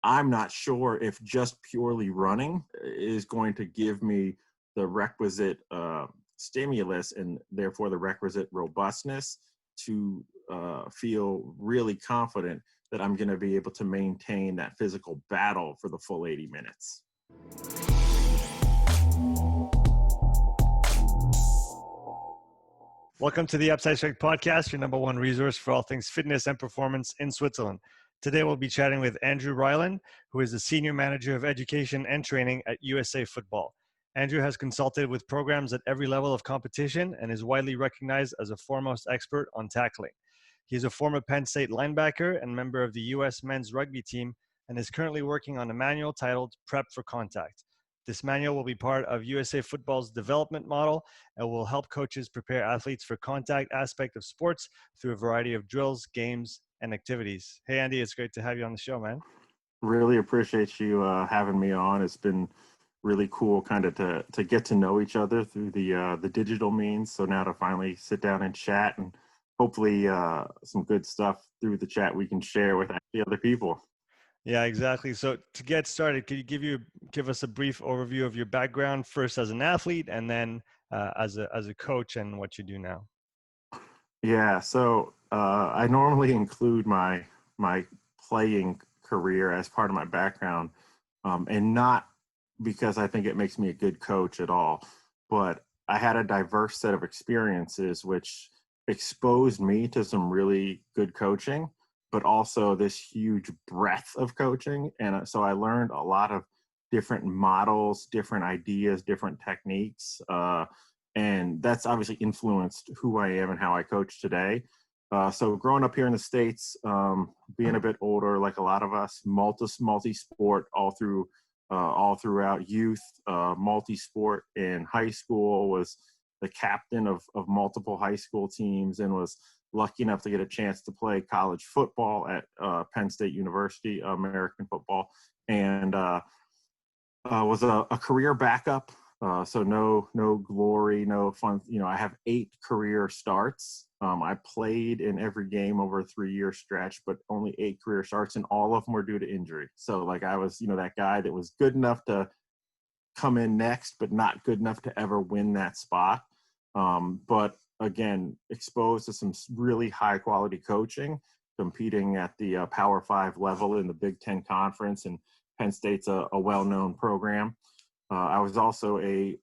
I'm not sure if just purely running is going to give me the requisite stimulus and therefore the requisite robustness to feel really confident that I'm going to be able to maintain that physical battle for the full 80 minutes. Welcome to the Upside Strength Podcast, your number one resource for all things fitness and performance in Switzerland. Today, we'll be chatting with Andrew Ryland, who is the Senior Manager of Education and Training at USA Football. Andrew has consulted with programs at every level of competition and is widely recognized as a foremost expert on tackling. He is a former Penn State linebacker and member of the U.S. men's rugby team and is currently working on a manual titled Prep for Contact. This manual will be part of USA Football's development model and will help coaches prepare athletes for contact aspect of sports through a variety of drills, games, and activities. Hey, Andy, it's great to have you on the show, man. Really appreciate you having me on. It's been really cool kind of to get to know each other through the digital means. So now to finally sit down and chat and hopefully some good stuff through the chat we can share with the other people. Yeah, exactly. So to get started, could you give us a brief overview of your background, first as an athlete and then as a coach, and what you do now? Yeah, so I normally include my playing career as part of my background, and not because I think it makes me a good coach at all, but I had a diverse set of experiences which exposed me to some really good coaching, but also this huge breadth of coaching. And so I learned a lot of different models, different ideas, different techniques. And that's obviously influenced who I am and how I coach today. So growing up here in the States, being a bit older, like a lot of us, multi-sport all throughout youth, multi-sport in high school, was the captain of multiple high school teams, and was lucky enough to get a chance to play college football at Penn State University, American football, and was a career backup. So no glory, no fun. I have 8 career starts. I played in every game over a 3-year stretch, but only 8 career starts, and all of them were due to injury. So like I was, that guy that was good enough to come in next, but not good enough to ever win that spot. But again, exposed to some really high quality coaching, competing at the Power 5 level in the Big Ten Conference, and Penn State's a well-known program. I was also a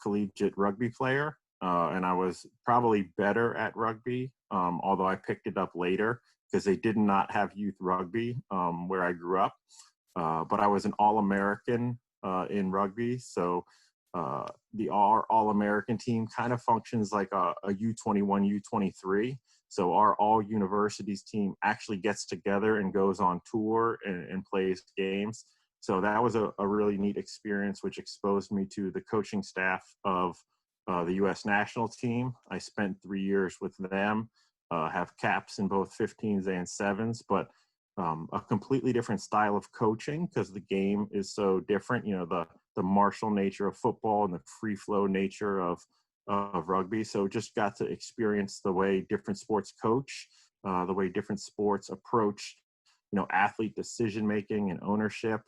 collegiate rugby player, and I was probably better at rugby, although I picked it up later because they did not have youth rugby where I grew up. But I was an All-American in rugby, so the All-American team kind of functions like a U21, U23. So our all universities team actually gets together and goes on tour and plays games. So that was a really neat experience, which exposed me to the coaching staff of the U.S. national team. I spent 3 years with them, have caps in both 15s and 7s, but a completely different style of coaching because the game is so different. The martial nature of football and the free flow nature of rugby. So just got to experience the way different sports coach, the way different sports approach, athlete decision making and ownership.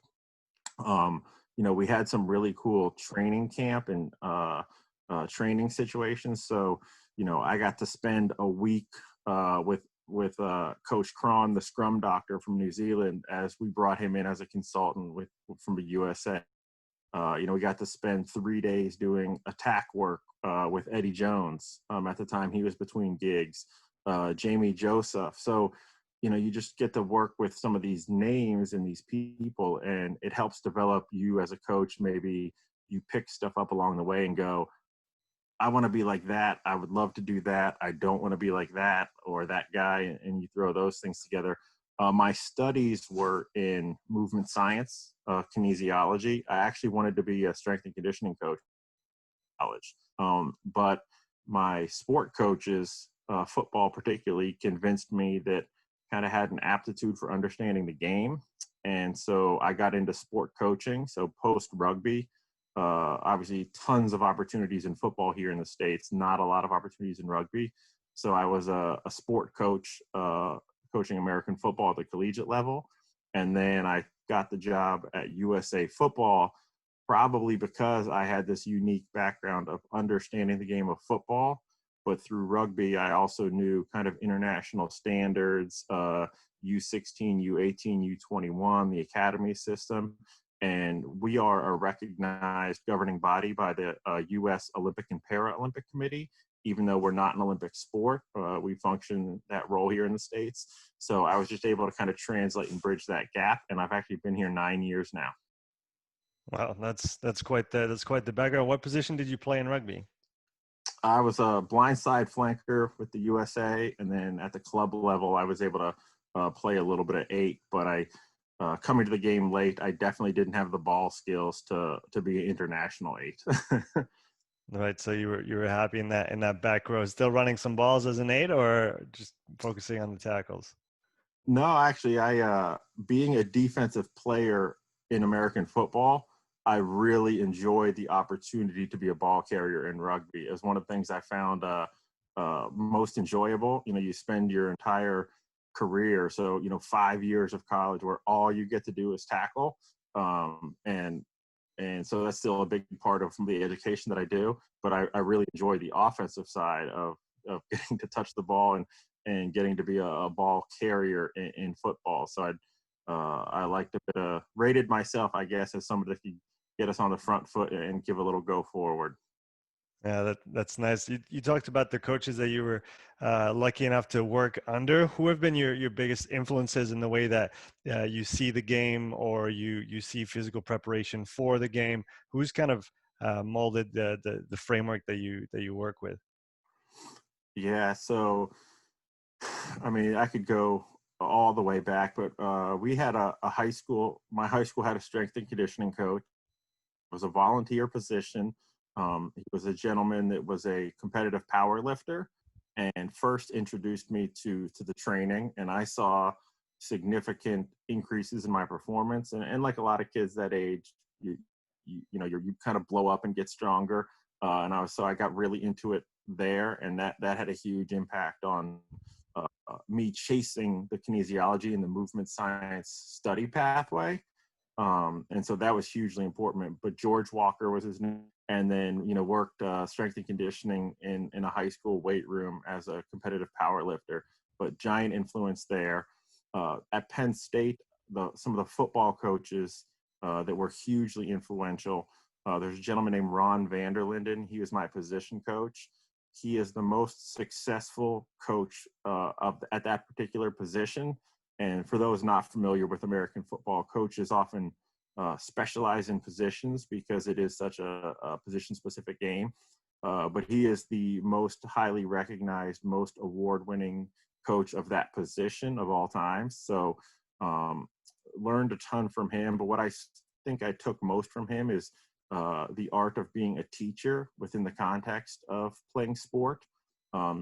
We had some really cool training camp and training situations. So, I got to spend a week with Coach Cron, the scrum doctor from New Zealand, as we brought him in as a consultant from the USA. We got to spend 3 days doing attack work with Eddie Jones. At the time, he was between gigs, Jamie Joseph. So, you just get to work with some of these names and these people, and it helps develop you as a coach. Maybe you pick stuff up along the way and go, I want to be like that. I would love to do that. I don't want to be like that or that guy. And you throw those things together. My studies were in movement science, kinesiology. I actually wanted to be a strength and conditioning coach in college. But my sport coaches, football particularly, convinced me that kind of had an aptitude for understanding the game. And so I got into sport coaching. So post rugby, obviously tons of opportunities in football here in the States, not a lot of opportunities in rugby. So I was a sport coach, coaching American football at the collegiate level. And then I got the job at USA Football, probably because I had this unique background of understanding the game of football. But through rugby, I also knew kind of international standards, U16, U18, U21, the academy system. And we are a recognized governing body by the U.S. Olympic and Paralympic Committee. Even though we're not an Olympic sport, we function that role here in the States. So I was just able to kind of translate and bridge that gap. And I've actually been here 9 years now. Wow, that's quite the background. What position did you play in rugby? I was a blindside flanker with the USA, and then at the club level, I was able to play a little bit of 8. But coming to the game late, I definitely didn't have the ball skills to be an international 8. Right. So you were happy in that back row, still running some balls as an 8, or just focusing on the tackles? No, actually, I being a defensive player in American football, I really enjoyed the opportunity to be a ball carrier in rugby. It was one of the things I found most enjoyable. You spend your entire career, so 5 years of college, where all you get to do is tackle, and so that's still a big part of the education that I do. But I really enjoy the offensive side of getting to touch the ball and getting to be a ball carrier in football. So I like to rated myself, I guess, as somebody that can get us on the front foot and give a little go forward. Yeah, that's nice. You talked about the coaches that you were lucky enough to work under. Who have been your biggest influences in the way that you see the game, or you see physical preparation for the game? Who's kind of molded the framework that you work with? Yeah, so I mean, I could go all the way back, but we had a high school. My high school had a strength and conditioning coach. It was a volunteer position. He was a gentleman that was a competitive power lifter, and first introduced me to the training. And I saw significant increases in my performance. And like a lot of kids that age, you kind of blow up and get stronger. So I got really into it there, and that had a huge impact on me chasing the kinesiology and the movement science study pathway. And so that was hugely important. But George Walker was his name. And then, worked strength and conditioning in a high school weight room as a competitive power lifter, but giant influence there. At Penn State, some of the football coaches that were hugely influential. There's a gentleman named Ron Vanderlinden. He was my position coach. He is the most successful coach at that particular position. And for those not familiar with American football, coaches often specialize in positions because it is such a position-specific game. But he is the most highly recognized, most award-winning coach of that position of all time. So learned a ton from him. But what I think I took most from him is the art of being a teacher within the context of playing sport.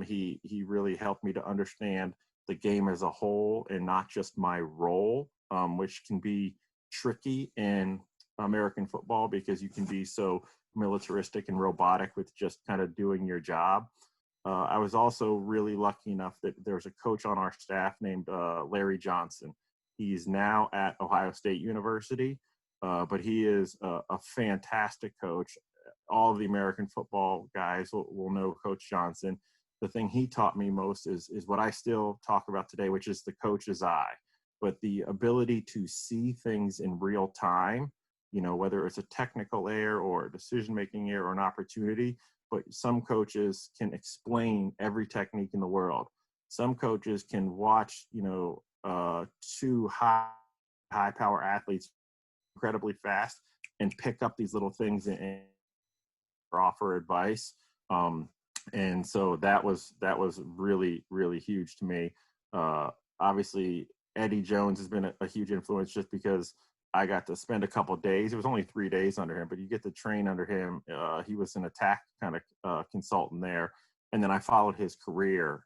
He really helped me to understand the game as a whole and not just my role, which can be tricky in American football because you can be so militaristic and robotic with just kind of doing your job. I was also really lucky enough that there's a coach on our staff named Larry Johnson. He's now at Ohio State University, but he is a fantastic coach. All of the American football guys will know Coach Johnson. The thing he taught me most is what I still talk about today, which is the coach's eye. But the ability to see things in real time, whether it's a technical error or a decision-making error or an opportunity, but some coaches can explain every technique in the world. Some coaches can watch, two high-power athletes incredibly fast and pick up these little things and offer advice. And so that was really, really huge to me. Obviously, Eddie Jones has been a huge influence just because I got to spend a couple of days. It was only 3 days under him, but you get to train under him. He was an attack kind of consultant there. And then I followed his career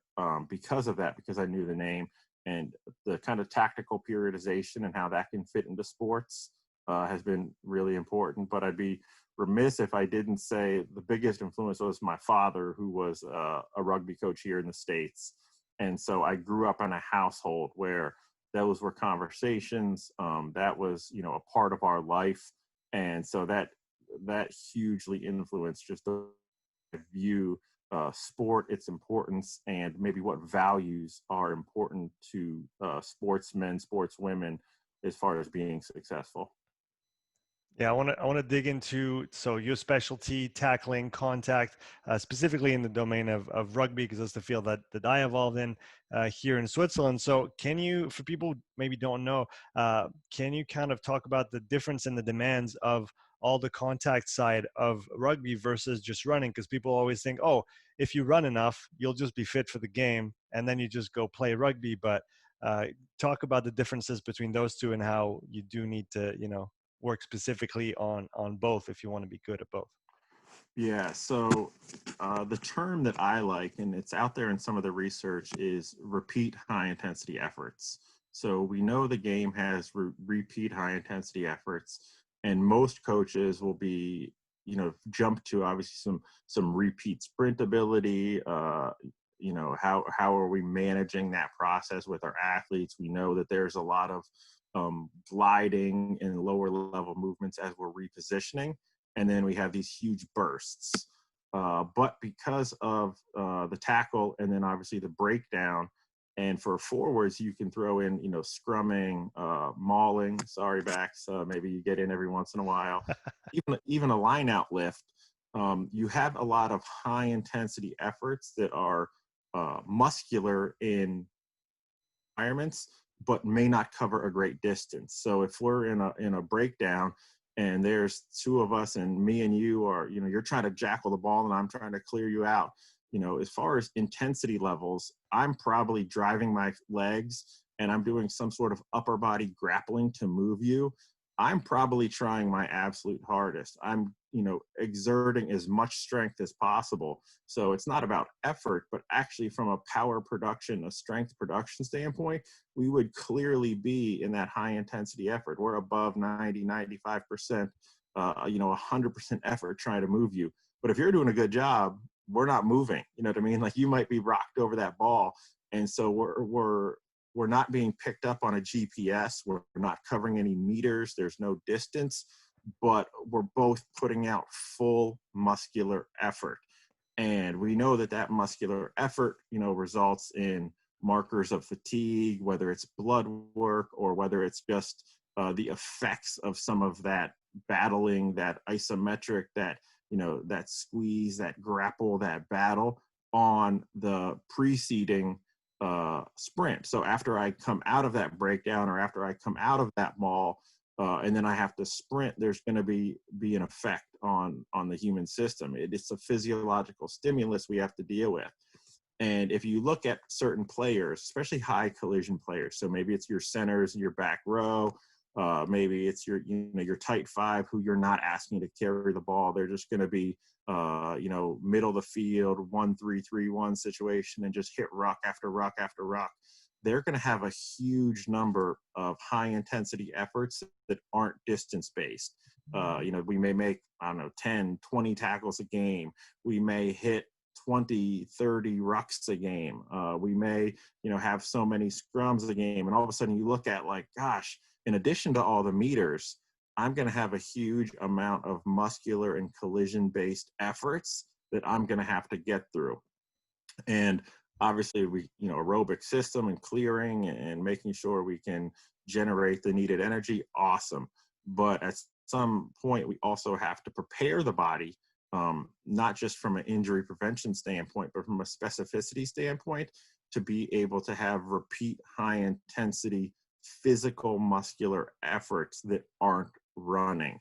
because of that, because I knew the name and the kind of tactical periodization and how that can fit into sports has been really important. But I'd be remiss if I didn't say the biggest influence was my father, who was a rugby coach here in the States. And so I grew up in a household where those were conversations. That was, a part of our life. And so that hugely influenced just the view sport, its importance, and maybe what values are important to sportsmen, sportswomen, as far as being successful. Yeah, I want to dig into your specialty, tackling, contact, specifically in the domain of rugby, because that's the field that I evolved in here in Switzerland. So can you, for people who maybe don't know, can you kind of talk about the difference in the demands of all the contact side of rugby versus just running? Because people always think, oh, if you run enough, you'll just be fit for the game, and then you just go play rugby. But talk about the differences between those two and how you do need to, work specifically on both if you want to be good at both. Yeah, so the term that I like, and it's out there in some of the research, is repeat high intensity efforts. So we know the game has repeat high intensity efforts, and most coaches will be, jump to obviously some repeat sprint ability. How are we managing that process with our athletes? We know that there's a lot of gliding and lower level movements as we're repositioning. And then we have these huge bursts. But because of the tackle and then obviously the breakdown, and for forwards, you can throw in, scrumming, mauling, sorry backs, maybe you get in every once in a while, even a line out lift. You have a lot of high intensity efforts that are muscular in environments, but may not cover a great distance. So if we're in a breakdown and there's two of us and me and you are, you're trying to jackal the ball and I'm trying to clear you out, as far as intensity levels, I'm probably driving my legs and I'm doing some sort of upper body grappling to move you. I'm probably trying my absolute hardest. I'm, exerting as much strength as possible. So it's not about effort, but actually from a power production, a strength production standpoint, we would clearly be in that high intensity effort. We're above 90, 95%, 100% effort trying to move you. But if you're doing a good job, we're not moving. You know what I mean? Like you might be rocked over that ball. And so we're not being picked up on a GPS. We're not covering any meters. There's no distance, but we're both putting out full muscular effort. And we know that muscular effort, results in markers of fatigue, whether it's blood work or whether it's just the effects of some of that battling, that isometric, that, that squeeze, that grapple, that battle on the preceding sprint. So after I come out of that breakdown or after I come out of that maul, and then I have to sprint, there's going to be an effect on the human system. It's a physiological stimulus we have to deal with. And if you look at certain players, especially high collision players, so maybe it's your centers in your back row, maybe it's your tight five who you're not asking to carry the ball. They're just going to be, middle of the field, 1-3-3-1 situation and just hit ruck after ruck after ruck. They're going to have a huge number of high intensity efforts that aren't distance based. We may make, 10, 20 tackles a game. We may hit 20, 30 rucks a game. We may, have so many scrums a game. And all of a sudden you look at like, gosh, in addition to all the meters, I'm going to have a huge amount of muscular and collision based efforts that I'm going to have to get through. And obviously we, aerobic system and clearing and making sure we can generate the needed energy. Awesome. But at some point we also have to prepare the body, not just from an injury prevention standpoint, but from a specificity standpoint, to be able to have repeat high intensity physical muscular efforts that aren't running.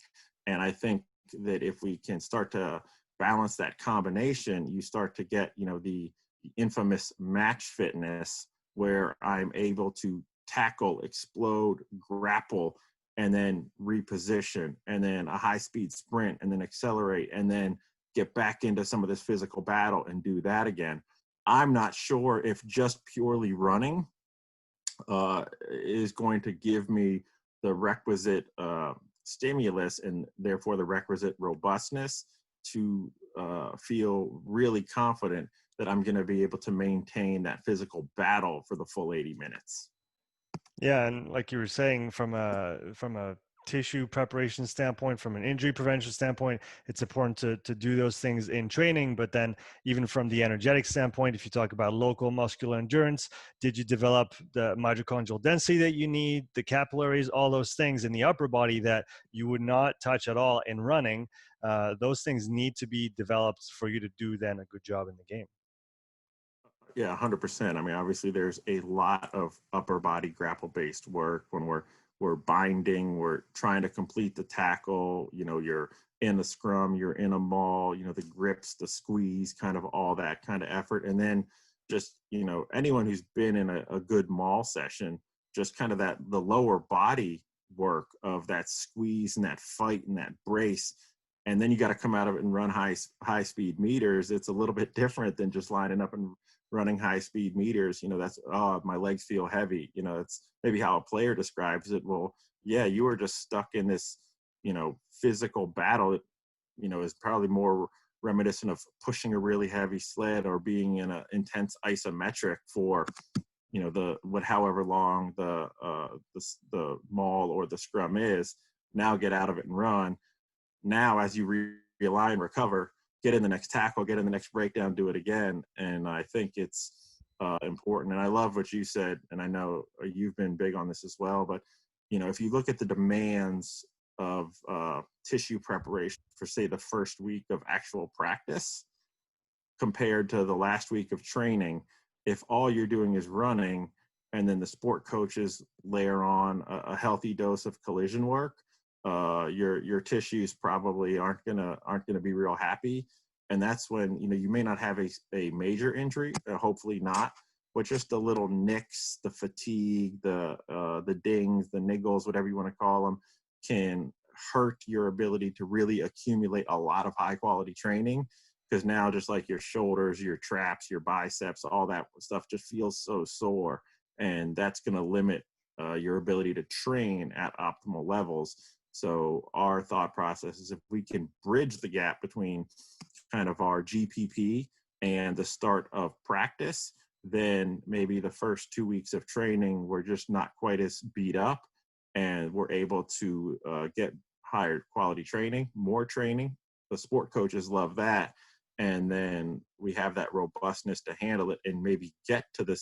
And I think that if we can start to balance that combination, you start to get, the infamous match fitness, where I'm able to tackle, explode, grapple, and then reposition, and then a high speed sprint, and then accelerate, and then get back into some of this physical battle and do that again. I'm not sure if just purely running is going to give me the requisite stimulus and therefore the requisite robustness to feel really confident that I'm going to be able to maintain that physical battle for the full 80 minutes. Yeah, and like you were saying, from a tissue preparation standpoint, from an injury prevention standpoint, it's important to do those things in training. But then, even from the energetic standpoint, if you talk about local muscular endurance, did you develop the mitochondrial density that you need, the capillaries, all those things in the upper body that you would not touch at all in running? Those things need to be developed for you to do then a good job in the game. Yeah, 100%. I mean, obviously, there's a lot of upper body grapple based work when we're binding, we're trying to complete the tackle. You know, you're in a scrum, you're in a maul. You know, the grips, the squeeze, kind of all that kind of effort, and then just anyone who's been in a good maul session, just kind of that the lower body work of that squeeze and that fight and that brace. And then you got to come out of it and run high speed meters. It's a little bit different than just lining up and running high speed meters. That's, oh, my legs feel heavy. It's maybe how a player describes it. Well, yeah, you were just stuck in this physical battle. Is probably more reminiscent of pushing a really heavy sled or being in an intense isometric for however long the maul or the scrum is. Now get out of it and run. Now, as you realign, recover, get in the next tackle, get in the next breakdown, do it again. And I think it's important. And I love what you said, and I know you've been big on this as well. But if you look at the demands of tissue preparation for, say, the first week of actual practice compared to the last week of training, if all you're doing is running, and then the sport coaches layer on a healthy dose of collision work, your tissues probably aren't gonna be real happy. And that's when you may not have a major injury, hopefully not, but just the little nicks, the fatigue, the dings, the niggles, whatever you want to call them, can hurt your ability to really accumulate a lot of high quality training. Because now, just like your shoulders, your traps, your biceps, all that stuff just feels so sore, and that's going to limit your ability to train at optimal levels. So our thought process is, if we can bridge the gap between kind of our GPP and the start of practice, then maybe the first 2 weeks of training, we're just not quite as beat up, and we're able to get higher quality training, more training. The sport coaches love that. And then we have that robustness to handle it and maybe get to the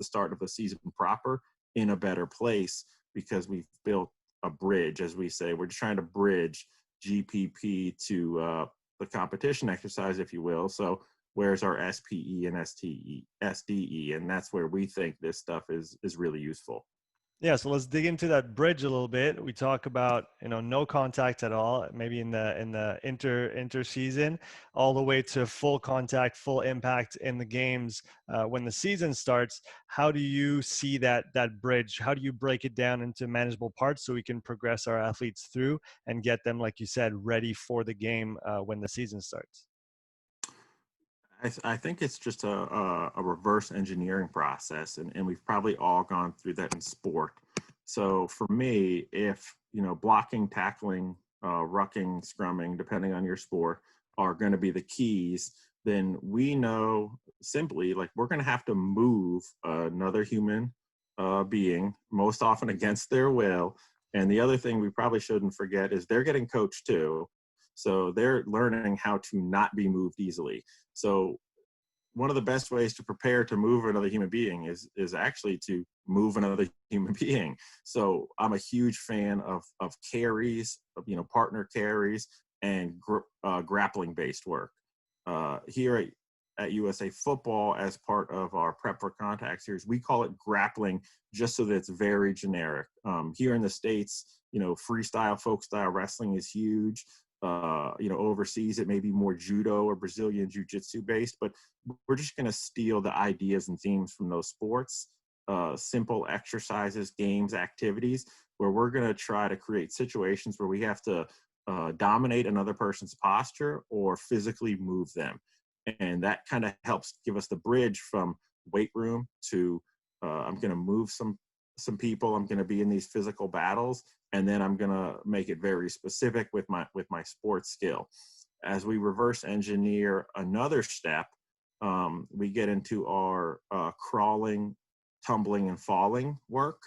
start of the season proper, in a better place, because we've built a bridge, as we say. We're just trying to bridge GPP to the competition exercise, if you will. So where's our SPE and SDE? And that's where we think this stuff is really useful. Yeah, so let's dig into that bridge a little bit. We talk about no contact at all, maybe in the inter season, all the way to full contact, full impact in the games when the season starts. How do you see that bridge? How do you break it down into manageable parts so we can progress our athletes through and get them, like you said, ready for the game when the season starts? I think it's just a reverse engineering process, and we've probably all gone through that in sport. So for me, if blocking, tackling, rucking, scrumming, depending on your sport, are going to be the keys, then we know simply, like, we're going to have to move another human being, most often against their will. And the other thing we probably shouldn't forget is they're getting coached too. So they're learning how to not be moved easily. So one of the best ways to prepare to move another human being is actually to move another human being. So I'm a huge fan of carries, of, partner carries, and grappling based work. Here at USA Football, as part of our Prep for Contact series, we call it grappling, just so that it's very generic. Here in the States, freestyle, folk style wrestling is huge. Overseas, it may be more judo or Brazilian jiu-jitsu based, but we're just going to steal the ideas and themes from those sports, simple exercises, games, activities, where we're going to try to create situations where we have to dominate another person's posture or physically move them. And that kind of helps give us the bridge from weight room to I'm going to move some people. I'm going to be in these physical battles, and then I'm going to make it very specific with my sports skill. As we reverse engineer another step, we get into our crawling, tumbling, and falling work.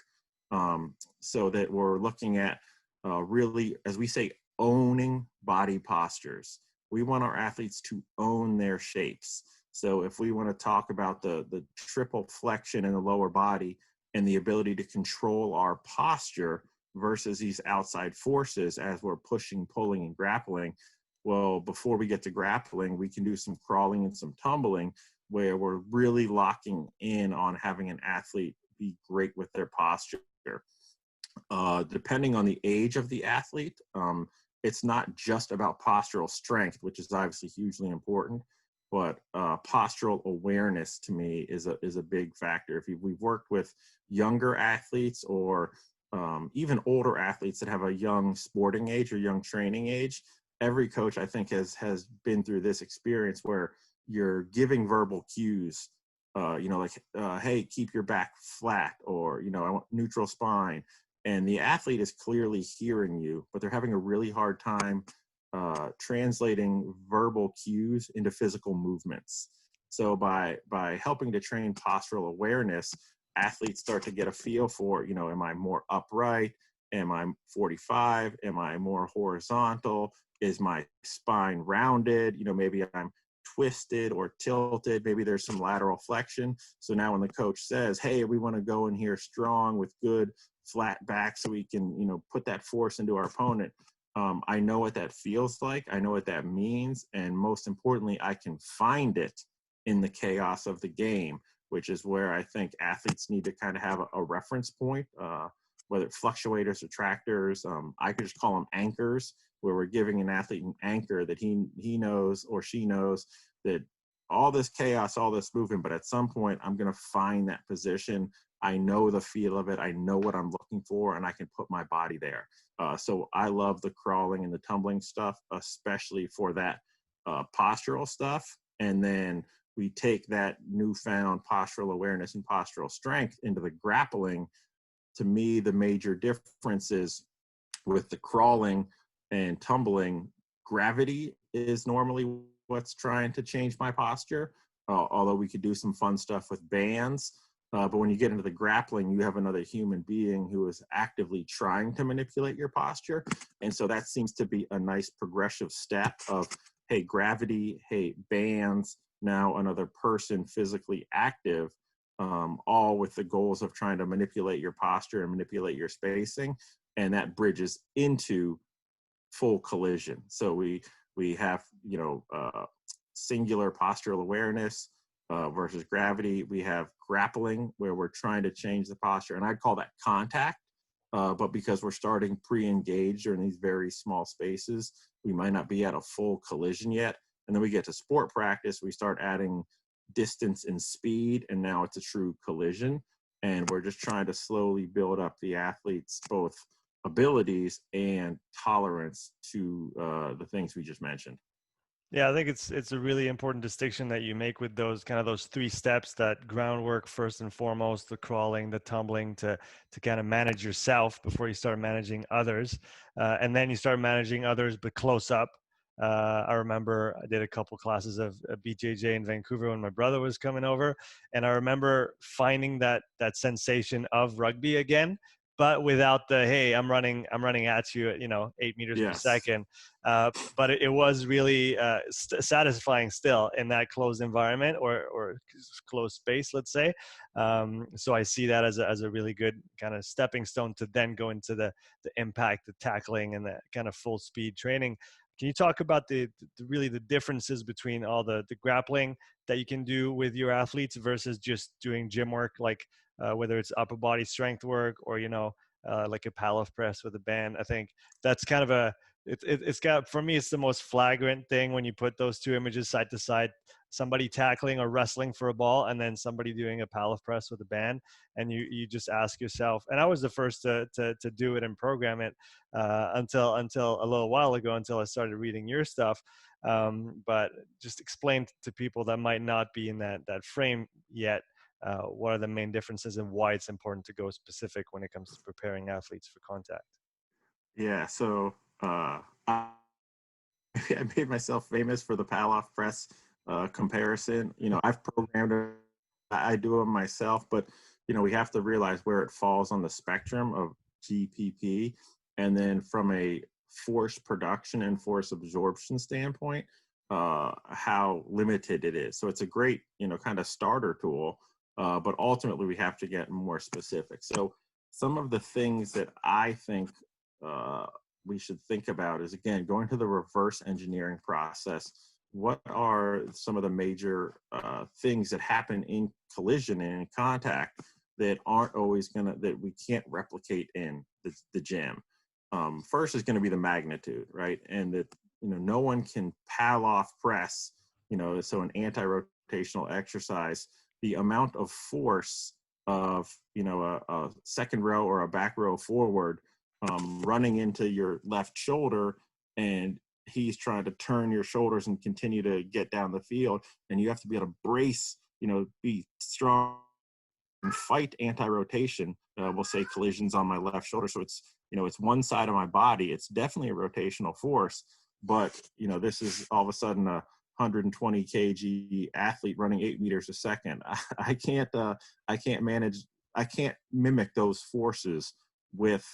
so that we're looking at really, as we say, owning body postures. We want our athletes to own their shapes. So if we want to talk about the triple flexion in the lower body and the ability to control our posture versus these outside forces as we're pushing, pulling, and grappling, well, before we get to grappling, we can do some crawling and some tumbling where we're really locking in on having an athlete be great with their posture. Depending on the age of the athlete, it's not just about postural strength, which is obviously hugely important, but postural awareness to me is a big factor. If we've worked with younger athletes or even older athletes that have a young sporting age or young training age, every coach I think has been through this experience where you're giving verbal cues, hey, keep your back flat, or, I want neutral spine. And the athlete is clearly hearing you, but they're having a really hard time translating verbal cues into physical movements. So by helping to train postural awareness, athletes start to get a feel for, am I more upright? Am I 45? Am I more horizontal? Is my spine rounded? Maybe I'm twisted or tilted. Maybe there's some lateral flexion. So now when the coach says, hey, we want to go in here strong with good flat back so we can, put that force into our opponent. I know what that feels like. I know what that means. And most importantly, I can find it in the chaos of the game, which is where I think athletes need to kind of have a reference point, whether it's fluctuators or tractors. I could just call them anchors, where we're giving an athlete an anchor that he knows or she knows that all this chaos, all this movement, but at some point I'm going to find that position. I know the feel of it. I know what I'm looking for, and I can put my body there. So I love the crawling and the tumbling stuff, especially for that postural stuff. And then we take that newfound postural awareness and postural strength into the grappling. To me, the major difference is with the crawling and tumbling, gravity is normally what's trying to change my posture, although we could do some fun stuff with bands. But when you get into the grappling, you have another human being who is actively trying to manipulate your posture. And so that seems to be a nice progressive step of, hey, gravity, hey, bands, now another person physically active, all with the goals of trying to manipulate your posture and manipulate your spacing. And that bridges into full collision. So we have, singular postural awareness versus gravity. We have grappling, where we're trying to change the posture. And I'd call that contact. But because we're starting pre-engaged or in these very small spaces, we might not be at a full collision yet. And then we get to sport practice, we start adding distance and speed, and now it's a true collision. And we're just trying to slowly build up the athletes' both abilities and tolerance to the things we just mentioned. Yeah, I think it's a really important distinction that you make with those three steps: that groundwork first and foremost, the crawling, the tumbling, to kind of manage yourself before you start managing others, and then you start managing others but close up. I remember I did a couple classes of BJJ in Vancouver when my brother was coming over, and I remember finding that sensation of rugby again, but without the, hey, I'm running at you at 8 meters per Yes. second. But it was really satisfying still in that closed environment or closed space, let's say. So I see that as a really good kind of stepping stone to then go into the impact, the tackling, and the kind of full speed training. Can you talk about the really the differences between all the grappling that you can do with your athletes versus just doing gym work, like whether it's upper body strength work or like a powerlift press with a band? I think that's kind of it's got, for me, it's the most flagrant thing when you put those two images side to side: somebody tackling or wrestling for a ball, and then somebody doing a powerlift press with a band. And you just ask yourself, and I was the first to do it and program it until a little while ago, until I started reading your stuff. But just explain to people that might not be in that frame yet, what are the main differences and why it's important to go specific when it comes to preparing athletes for contact. Yeah. So I made myself famous for the Palloff press comparison. I've programmed it. I do them myself, but we have to realize where it falls on the spectrum of GPP, and then from a force production and force absorption standpoint, how limited it is. So it's a great, kind of starter tool, but ultimately we have to get more specific. So some of the things that I think we should think about is, again, going to the reverse engineering process. What are some of the major things that happen in collision and in contact that aren't always that we can't replicate in the gym? First is going to be the magnitude, right? And that, no one can pal off press, so an anti-rotational exercise, the amount of force of, a second row or a back row forward running into your left shoulder, and he's trying to turn your shoulders and continue to get down the field. And you have to be able to brace, be strong and fight anti-rotation. We'll say collisions on my left shoulder. So it's, it's one side of my body. It's definitely a rotational force, but, this is all of a sudden a 120 kg athlete running 8 meters a second. I can't mimic those forces with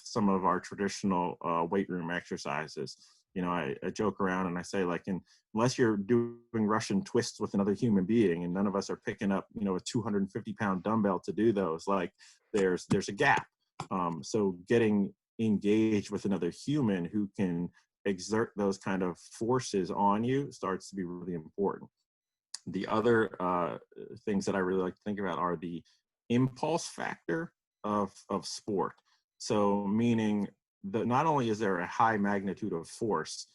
some of our traditional weight room exercises. I joke around and I say, like, unless you're doing Russian twists with another human being, and none of us are picking up, a 250-pound dumbbell to do those, like, there's a gap. So getting engaged with another human who can exert those kind of forces on you starts to be really important. The other things that I really like to think about are the impulse factor of sport. So meaning that not only is there a high magnitude of force,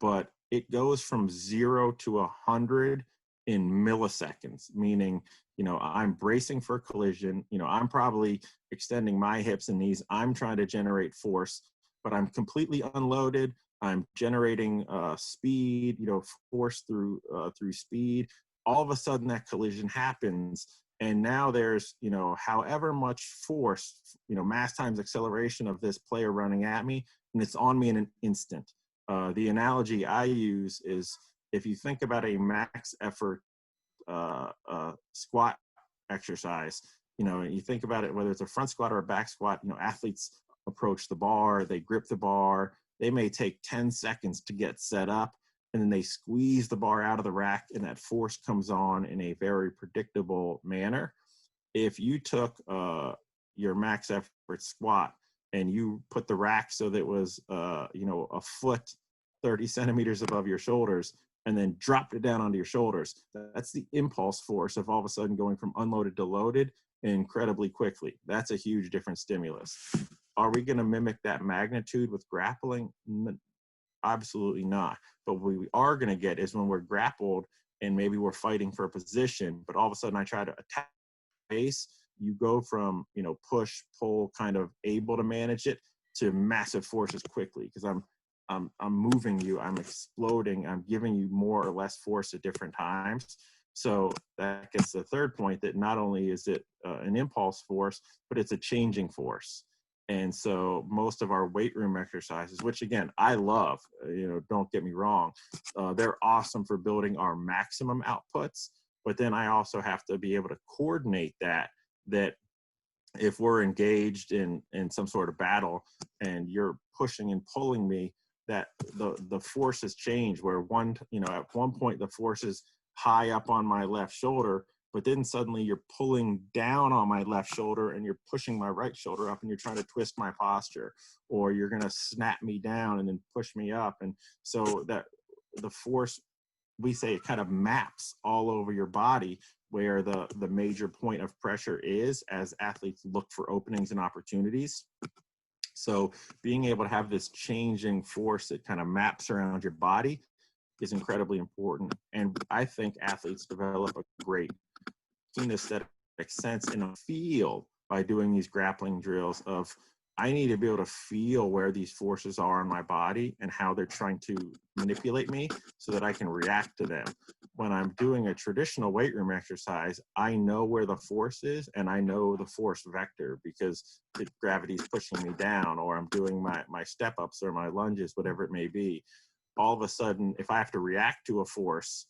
but it goes from 0 to 100 in milliseconds, meaning, I'm bracing for collision, I'm probably extending my hips and knees, I'm trying to generate force, but I'm completely unloaded. I'm generating speed, force through speed. All of a sudden that collision happens. And now there's, however much force, mass times acceleration of this player running at me, and it's on me in an instant. The analogy I use is, if you think about a max effort squat exercise, you think about it, whether it's a front squat or a back squat, athletes approach the bar, they grip the bar, they may take 10 seconds to get set up, and then they squeeze the bar out of the rack, and that force comes on in a very predictable manner. If you took your max effort squat and you put the rack so that it was, a foot, 30 centimeters above your shoulders, and then dropped it down onto your shoulders, that's the impulse force of all of a sudden going from unloaded to loaded incredibly quickly. That's a huge different stimulus. Are we going to mimic that magnitude with grappling? Absolutely not. But what we are going to get is when we're grappled and maybe we're fighting for a position, but all of a sudden I try to attack base, you go from, push, pull, kind of able to manage it, to massive forces quickly, because I'm moving you, I'm exploding, I'm giving you more or less force at different times. So that gets the third point, that not only is it an impulse force, but it's a changing force. And so most of our weight room exercises, which again, I love, don't get me wrong, they're awesome for building our maximum outputs. But then I also have to be able to coordinate that if we're engaged in some sort of battle and you're pushing and pulling me, that the forces change, where at one point the force is high up on my left shoulder, but then suddenly you're pulling down on my left shoulder and you're pushing my right shoulder up and you're trying to twist my posture, or you're going to snap me down and then push me up. And so that the force, we say, it kind of maps all over your body where the major point of pressure is as athletes look for openings and opportunities. So being able to have this changing force that kind of maps around your body is incredibly important. And I think athletes develop a great kinesthetic sense in a field by doing these grappling drills of, I need to be able to feel where these forces are on my body and how they're trying to manipulate me so that I can react to them. When I'm doing a traditional weight room exercise, I know where the force is and I know the force vector because the gravity is pushing me down, or I'm doing my step ups or my lunges, whatever it may be. All of a sudden, if I have to react to a force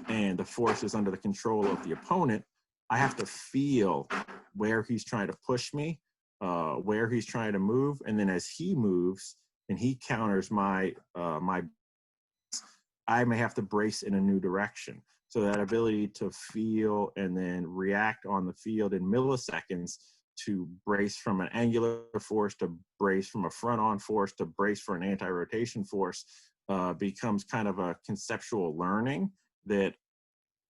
and the force is under the control of the opponent, I have to feel where he's trying to push me, where he's trying to move, and then as he moves and he counters my, I may have to brace in a new direction. So that ability to feel and then react on the field in milliseconds, to brace from an angular force, to brace from a front-on force, to brace for an anti-rotation force, becomes kind of a conceptual learning that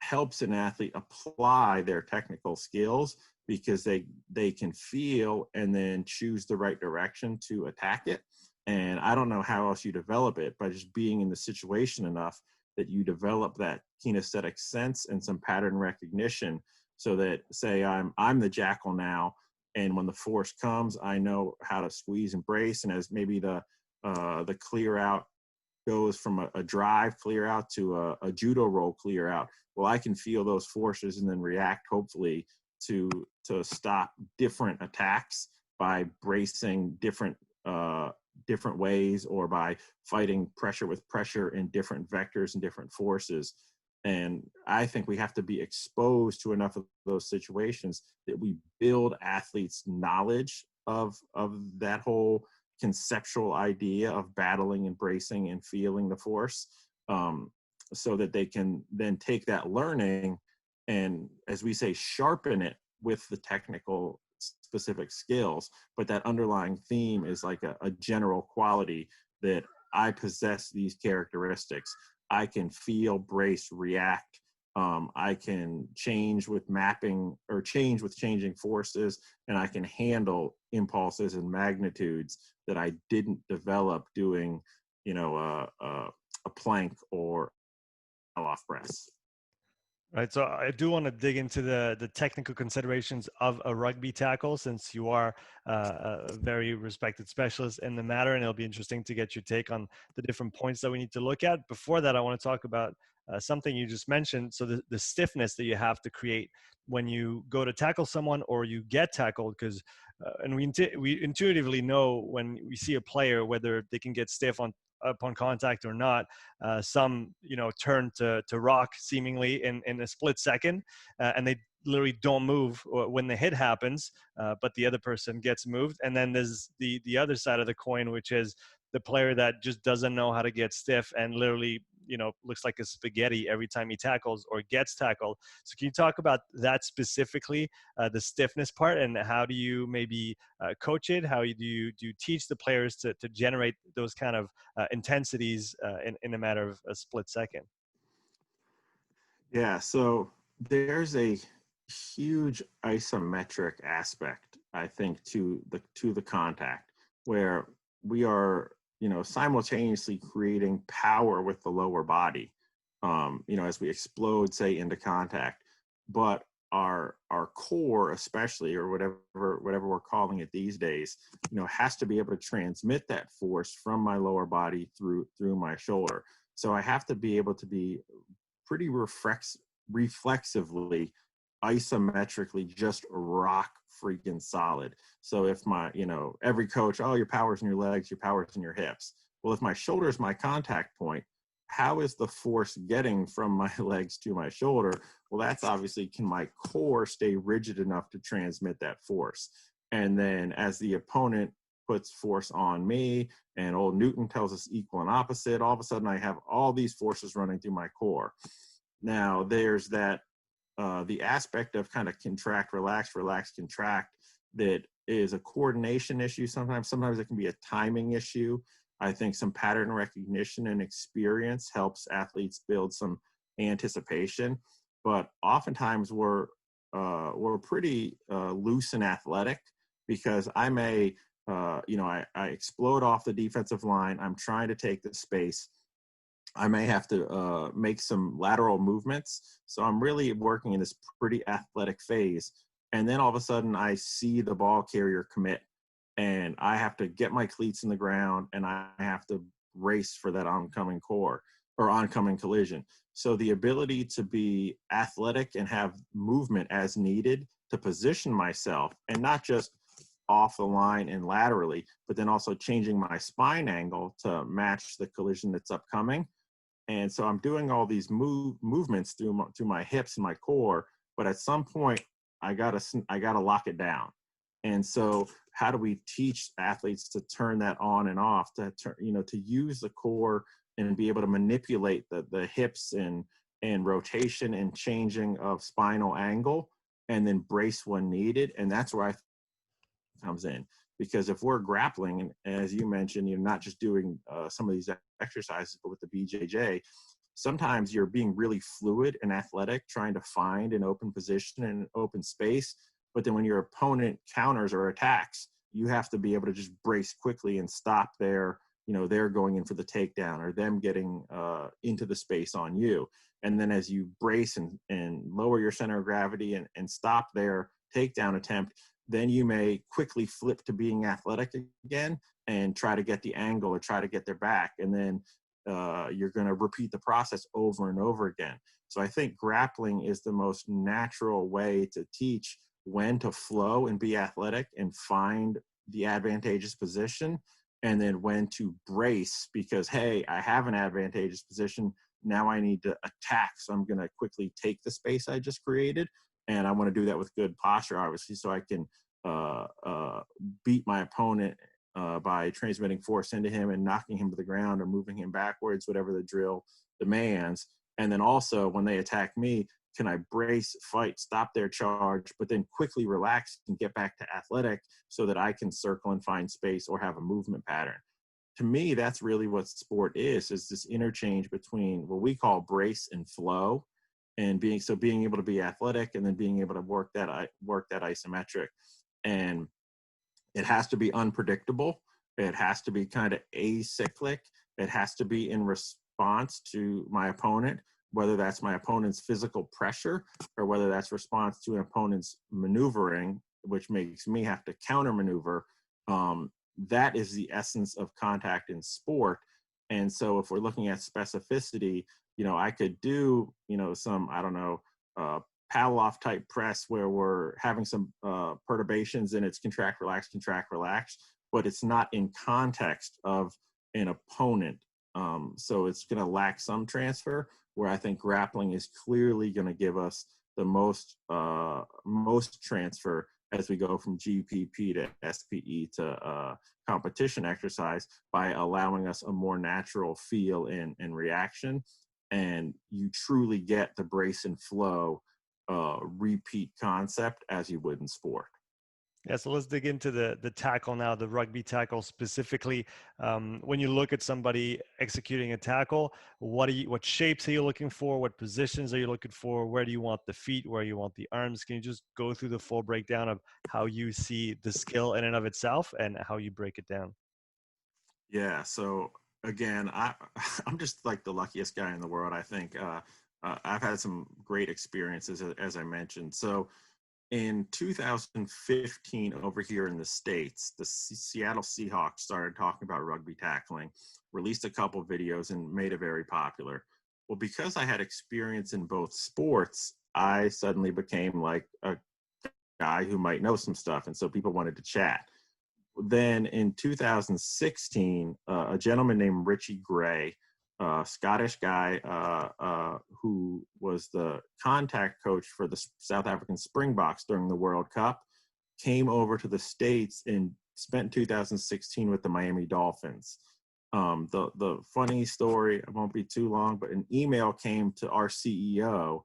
helps an athlete apply their technical skills, because they can feel and then choose the right direction to attack it. And I don't know how else you develop it, by just being in the situation enough that you develop that kinesthetic sense and some pattern recognition, so that, say I'm the jackal now, and when the force comes, I know how to squeeze and brace. And as maybe the clear out goes from a drive clear out to a judo roll clear out, well, I can feel those forces and then react, hopefully, to stop different attacks by bracing different ways, or by fighting pressure with pressure in different vectors and different forces. And I think we have to be exposed to enough of those situations that we build athletes' knowledge of that whole conceptual idea of battling and bracing and feeling the force, so that they can then take that learning and, as we say, sharpen it with the technical specific skills. But that underlying theme is like a general quality that I possess these characteristics. I can feel, brace, react. I can change with mapping, or change with changing forces, and I can handle impulses and magnitudes that I didn't develop doing, a plank or off press. Right. So I do want to dig into the technical considerations of a rugby tackle, since you are a very respected specialist in the matter, and it'll be interesting to get your take on the different points that we need to look at. Before that, I want to talk about something you just mentioned. So the stiffness that you have to create when you go to tackle someone or you get tackled, because and we intuitively know when we see a player whether they can get stiff upon contact or not. Some turn to rock seemingly in a split second, and they literally don't move when the hit happens, but the other person gets moved. And then there's the other side of the coin, which is the player that just doesn't know how to get stiff and literally looks like a spaghetti every time he tackles or gets tackled. So can you talk about that specifically, the stiffness part, and how do you maybe coach it? How do you teach the players to generate those kind of intensities in a matter of a split second? Yeah, so there's a huge isometric aspect, I think, to the contact, where we are, simultaneously creating power with the lower body, as we explode, say, into contact. But our core, especially, or whatever we're calling it these days, has to be able to transmit that force from my lower body through my shoulder. So I have to be able to be pretty reflexively, isometrically, just rock freaking solid. So if every coach, oh, your power's in your legs, your power's in your hips. Well, if my shoulder is my contact point, how is the force getting from my legs to my shoulder? Well, that's obviously, can my core stay rigid enough to transmit that force? And then as the opponent puts force on me, and old Newton tells us equal and opposite, all of a sudden I have all these forces running through my core. Now there's that, the aspect of kind of contract, relax, relax, contract, that is a coordination issue. Sometimes it can be a timing issue. I think some pattern recognition and experience helps athletes build some anticipation, but oftentimes we're pretty loose and athletic, because I may, I explode off the defensive line. I'm trying to take the space. I may have to make some lateral movements. So I'm really working in this pretty athletic phase. And then all of a sudden I see the ball carrier commit, and I have to get my cleats in the ground, and I have to race for that oncoming core or oncoming collision. So the ability to be athletic and have movement as needed to position myself, and not just off the line and laterally, but then also changing my spine angle to match the collision that's upcoming. And so I'm doing all these movements through my hips and my core, but at some point I gotta lock it down. And so how do we teach athletes to turn that on and off, to turn, to use the core and be able to manipulate the hips and rotation and changing of spinal angle, and then brace when needed. And that's where I think it comes in, because if we're grappling, and as you mentioned, you're not just doing some of these exercises, but with the BJJ, sometimes you're being really fluid and athletic, trying to find an open position and an open space. But then when your opponent counters or attacks, you have to be able to just brace quickly and stop their, they're going in for the takedown or them getting into the space on you. And then as you brace and lower your center of gravity and stop their takedown attempt, then you may quickly flip to being athletic again and try to get the angle or try to get their back. And then you're going to repeat the process over and over again. So I think grappling is the most natural way to teach when to flow and be athletic and find the advantageous position, and then when to brace because, hey, I have an advantageous position. Now I need to attack. So I'm going to quickly take the space I just created. And I want to do that with good posture, obviously, so I can beat my opponent by transmitting force into him and knocking him to the ground or moving him backwards, whatever the drill demands. And then also when they attack me, can I brace, fight, stop their charge, but then quickly relax and get back to athletic so that I can circle and find space or have a movement pattern. To me, that's really what sport is this interchange between what we call brace and flow, and being able to be athletic and then being able to work that isometric. And it has to be unpredictable. It has to be kind of acyclic. It has to be in response to my opponent, whether that's my opponent's physical pressure or whether that's response to an opponent's maneuvering, which makes me have to counter maneuver. That is the essence of contact in sport. And so if we're looking at specificity, I could do, some, paddle off type press where we're having some perturbations and it's contract, relax, but it's not in context of an opponent. So it's going to lack some transfer, where I think grappling is clearly going to give us the most transfer as we go from GPP to SPE to competition exercise, by allowing us a more natural feel and reaction. And you truly get the brace and flow repeat concept as you would in sport. Yeah, so let's dig into the tackle now, the rugby tackle specifically. When you look at somebody executing a tackle, what shapes are you looking for? What positions are you looking for? Where do you want the feet? Where you want the arms? Can you just go through the full breakdown of how you see the skill in and of itself and how you break it down? Yeah. So again, I'm just like the luckiest guy in the world. I think I've had some great experiences, as I mentioned. So in 2015, over here in the States, the Seattle Seahawks started talking about rugby tackling, released a couple of videos, and made it very popular. Well, because I had experience in both sports, I suddenly became like a guy who might know some stuff. And so people wanted to chat. Then in 2016, a gentleman named Richie Gray, Scottish guy who was the contact coach for the South African Springboks during the World Cup, came over to the States and spent 2016 with the Miami Dolphins. The funny story, it won't be too long, but an email came to our CEO.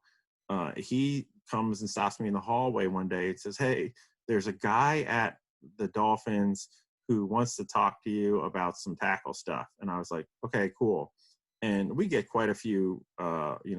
He comes and stops me in the hallway one day and says, "Hey, there's a guy at the Dolphins who wants to talk to you about some tackle stuff." And I was like, "Okay, cool." And we get quite a few,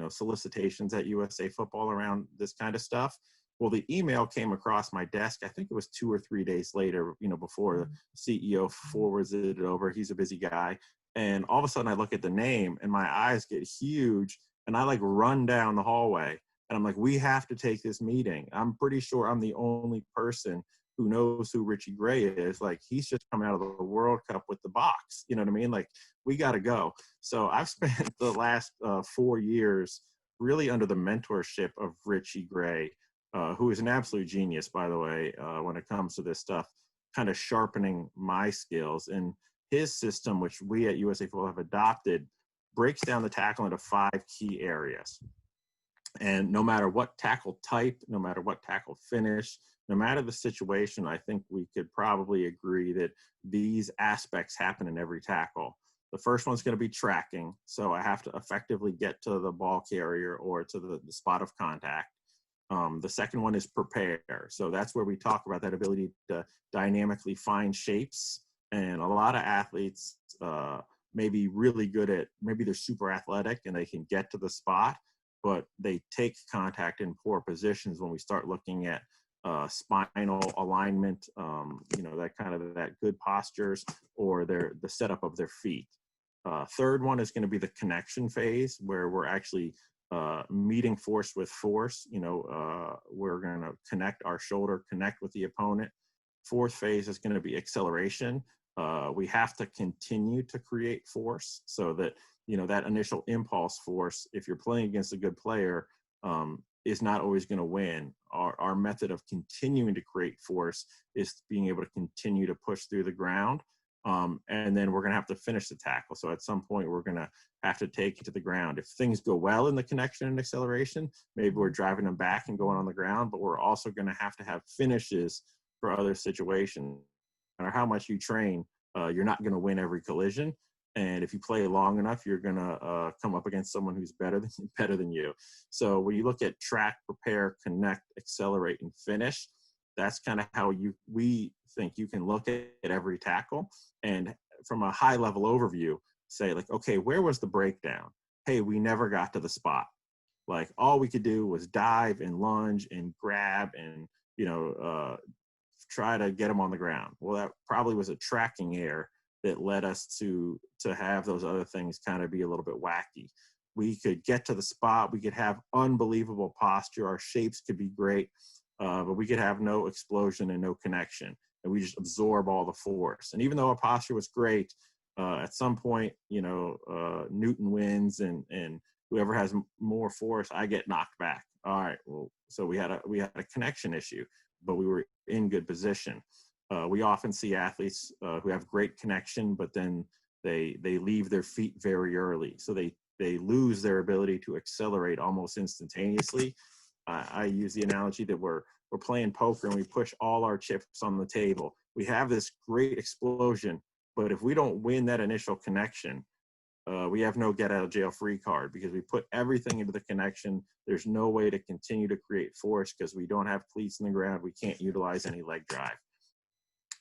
solicitations at USA Football around this kind of stuff. Well, the email came across my desk. I think it was 2 or 3 days later, before the CEO forwards it over. He's a busy guy. And all of a sudden I look at the name and my eyes get huge and I like run down the hallway and I'm like, "We have to take this meeting. I'm pretty sure I'm the only person who knows who Richie Gray is. Like, he's just coming out of the World Cup with the box. You know what I mean? Like, we got to go." So I've spent the last 4 years really under the mentorship of Richie Gray, who is an absolute genius, by the way, when it comes to this stuff, kind of sharpening my skills. And his system, which we at USA Football have adopted, breaks down the tackle into 5 key areas. And no matter what tackle type, no matter what tackle finish, no matter the situation, I think we could probably agree that these aspects happen in every tackle. The first one's going to be tracking. So I have to effectively get to the ball carrier or to the spot of contact. The second one is prepare. So that's where we talk about that ability to dynamically find shapes. And a lot of athletes may be really good at, maybe they're super athletic and they can get to the spot, but they take contact in poor positions when we start looking at spinal alignment, that kind of that good postures or the setup of their feet. Third one is going to be the connection phase, where we're actually meeting force with force. We're going to connect our shoulder, connect with the opponent. Fourth phase is going to be acceleration. We have to continue to create force so that, that initial impulse force, if you're playing against a good player, is not always going to win. Our method of continuing to create force is being able to continue to push through the ground. And then we're going to have to finish the tackle. So at some point, we're going to have to take it to the ground. If things go well in the connection and acceleration, maybe we're driving them back and going on the ground, but we're also going to have finishes for other situations. No matter how much you train, you're not going to win every collision. And if you play long enough, you're going to come up against someone who's better than you. So when you look at track, prepare, connect, accelerate, and finish, that's kind of how we think you can look at every tackle. And from a high level overview, say like, okay, where was the breakdown? Hey, we never got to the spot. Like all we could do was dive and lunge and grab and, try to get them on the ground. Well, that probably was a tracking error that led us to have those other things kind of be a little bit wacky. We could get to the spot. We could have unbelievable posture. Our shapes could be great, but we could have no explosion and no connection. And we just absorb all the force. And even though our posture was great, at some point, Newton wins and whoever has more force, I get knocked back. All right, well, so we had a connection issue, but we were in good position. We often see athletes who have great connection, but then they leave their feet very early. So they lose their ability to accelerate almost instantaneously. I use the analogy that we're playing poker and we push all our chips on the table. We have this great explosion, but if we don't win that initial connection, we have no get out of jail free card because we put everything into the connection. There's no way to continue to create force because we don't have cleats in the ground. We can't utilize any leg drive.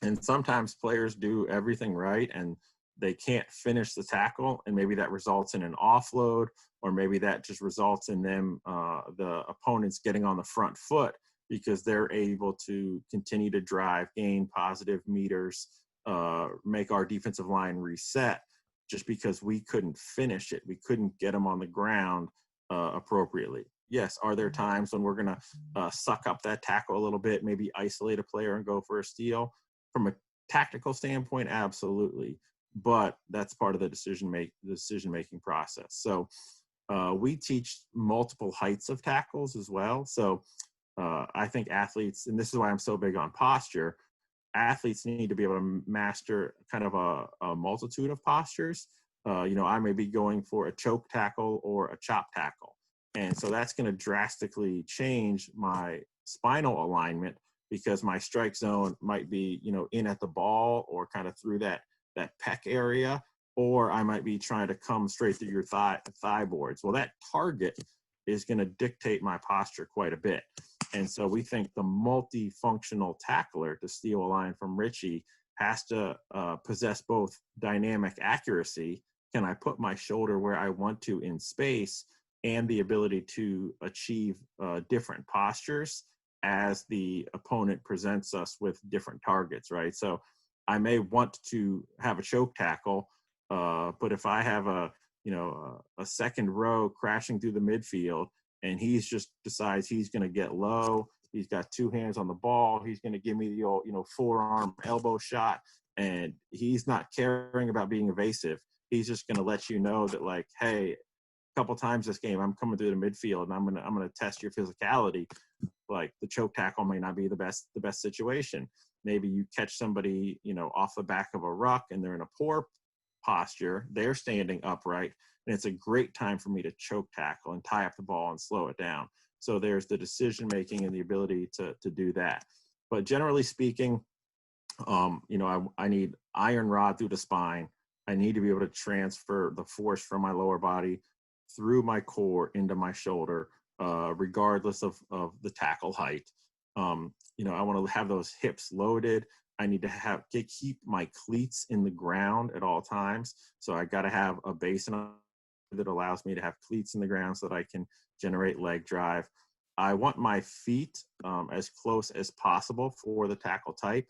And sometimes players do everything right and they can't finish the tackle, and maybe that results in an offload, or maybe that just results in them, the opponents getting on the front foot because they're able to continue to drive, gain positive meters, make our defensive line reset just because we couldn't finish it. We couldn't get them on the ground appropriately. Yes, are there times when we're going to suck up that tackle a little bit, maybe isolate a player and go for a steal? From a tactical standpoint, absolutely. But that's part of the decision-making process. So we teach multiple heights of tackles as well. So I think athletes, and this is why I'm so big on posture, athletes need to be able to master kind of a multitude of postures. I may be going for a choke tackle or a chop tackle. And so that's going to drastically change my spinal alignment because my strike zone might be, in at the ball or kind of through that pec area, or I might be trying to come straight through your thigh boards. Well, that target is going to dictate my posture quite a bit. And so we think the multifunctional tackler, to steal a line from Richie, has to possess both dynamic accuracy. Can I put my shoulder where I want to in space, and the ability to achieve different postures as the opponent presents us with different targets, right? So I may want to have a choke tackle, but if I have a second row crashing through the midfield and he's just decides he's going to get low, he's got two hands on the ball, he's going to give me the old, forearm elbow shot, and he's not caring about being evasive. He's just going to let you know that, like, hey, a couple times this game I'm coming through the midfield and I'm going to test your physicality. Like, the choke tackle may not be the best situation. Maybe you catch somebody, off the back of a ruck and they're in a poor posture. They're standing upright, and it's a great time for me to choke tackle and tie up the ball and slow it down. So there's the decision making and the ability to do that. But generally speaking, I need iron rod through the spine. I need to be able to transfer the force from my lower body through my core into my shoulder, regardless of the tackle height. I want to have those hips loaded. I need to keep my cleats in the ground at all times. So I got to have a basin that allows me to have cleats in the ground so that I can generate leg drive. I want my feet as close as possible for the tackle type.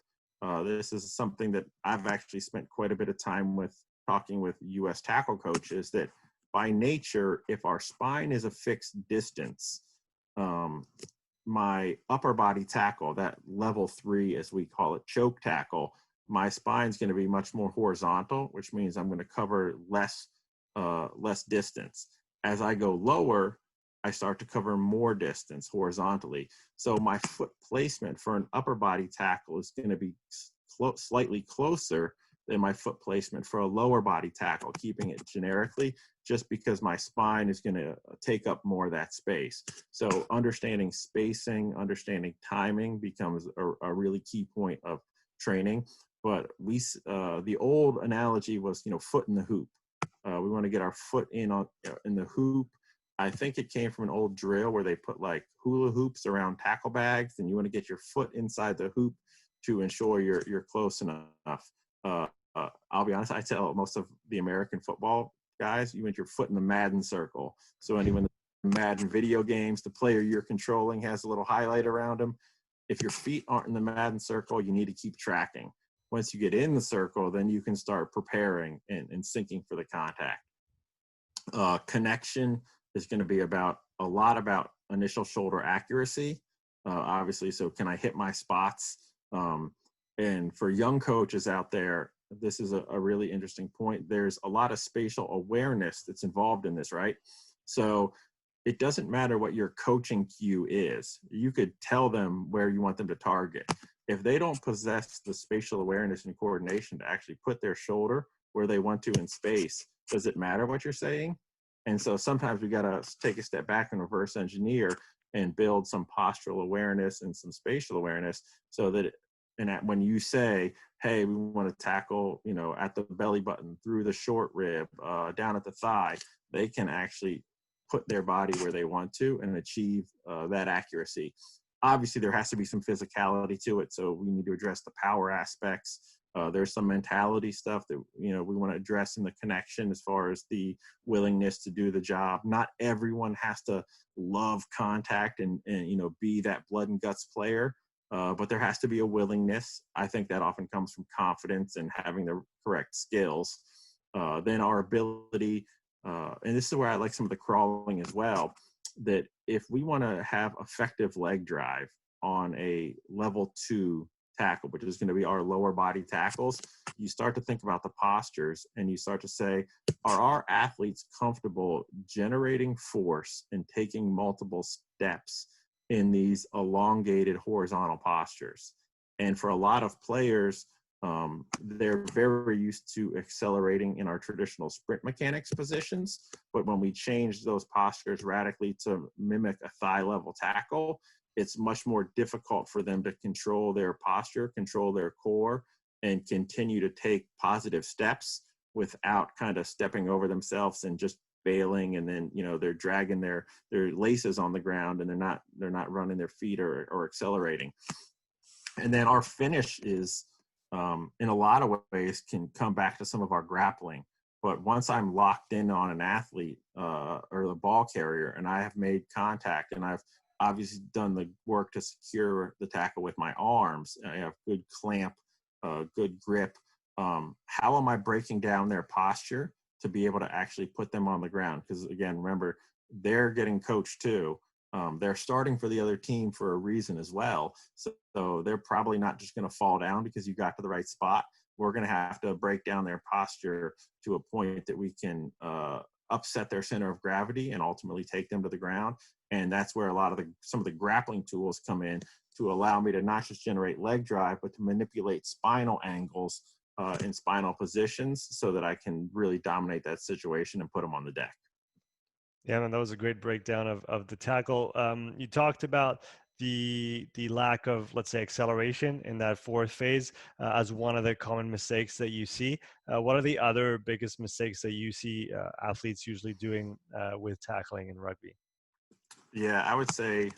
This is something that I've actually spent quite a bit of time with talking with U.S. tackle coaches, that by nature, if our spine is a fixed distance, my upper body tackle, that level 3, as we call it, choke tackle, my spine's going to be much more horizontal, which means I'm going to cover less distance. As I go lower, I start to cover more distance horizontally. So my foot placement for an upper body tackle is going to be slightly closer than my foot placement for a lower body tackle, keeping it generically, just because my spine is going to take up more of that space. So understanding spacing, understanding timing becomes a really key point of training. But the old analogy was, foot in the hoop. We want to get our foot in the hoop. I think it came from an old drill where they put like hula hoops around tackle bags, and you want to get your foot inside the hoop to ensure you're close enough. I'll be honest, I tell most of the American football guys, you want your foot in the Madden circle. So anyone in Madden video games, the player you're controlling has a little highlight around him. If your feet aren't in the Madden circle, you need to keep tracking. Once you get in the circle, then you can start preparing and syncing for the contact. Connection is going to be a lot about initial shoulder accuracy, obviously. So can I hit my spots? And for young coaches out there, this is a really interesting point. There's a lot of spatial awareness that's involved in this, right? So it doesn't matter what your coaching cue is. You could tell them where you want them to target. If they don't possess the spatial awareness and coordination to actually put their shoulder where they want to in space, does it matter what you're saying? And so sometimes we got to take a step back and reverse engineer and build some postural awareness and some spatial awareness, so that when you say, hey, we want to tackle, at the belly button, through the short rib, down at the thigh, they can actually put their body where they want to and achieve that accuracy. Obviously, there has to be some physicality to it, so we need to address the power aspects. There's some mentality stuff that we want to address in the connection, as far as the willingness to do the job. Not everyone has to love contact and be that blood and guts player, but there has to be a willingness. I think that often comes from confidence and having the correct skills. Then our ability, and this is where I like some of the crawling as well, that if we want to have effective leg drive on a level 2 tackle, which is going to be our lower body tackles, you start to think about the postures, and you start to say, are our athletes comfortable generating force and taking multiple steps in these elongated horizontal postures? And for a lot of players, they're very used to accelerating in our traditional sprint mechanics positions. But when we change those postures radically to mimic a thigh level tackle, it's much more difficult for them to control their posture, control their core, and continue to take positive steps without kind of stepping over themselves and just bailing, and then they're dragging their laces on the ground, and they're not running their feet or accelerating. And then our finish is, in a lot of ways, can come back to some of our grappling. But once I'm locked in on an athlete or the ball carrier, and I have made contact, and I've obviously done the work to secure the tackle with my arms, I have good clamp, good grip, how am I breaking down their posture to be able to actually put them on the ground? Because again, remember, they're getting coached too. They're starting for the other team for a reason as well. So they're probably not just going to fall down because you got to the right spot. We're going to have to break down their posture to a point that we can upset their center of gravity and ultimately take them to the ground. And that's where some of the grappling tools come in, to allow me to not just generate leg drive, but to manipulate spinal angles in spinal positions so that I can really dominate that situation and put them on the deck. Yeah, man, that was a great breakdown of the tackle. You talked about the lack of, let's say, acceleration in that fourth phase as one of the common mistakes that you see. What are the other biggest mistakes that you see athletes usually doing with tackling in rugby? Yeah, I would say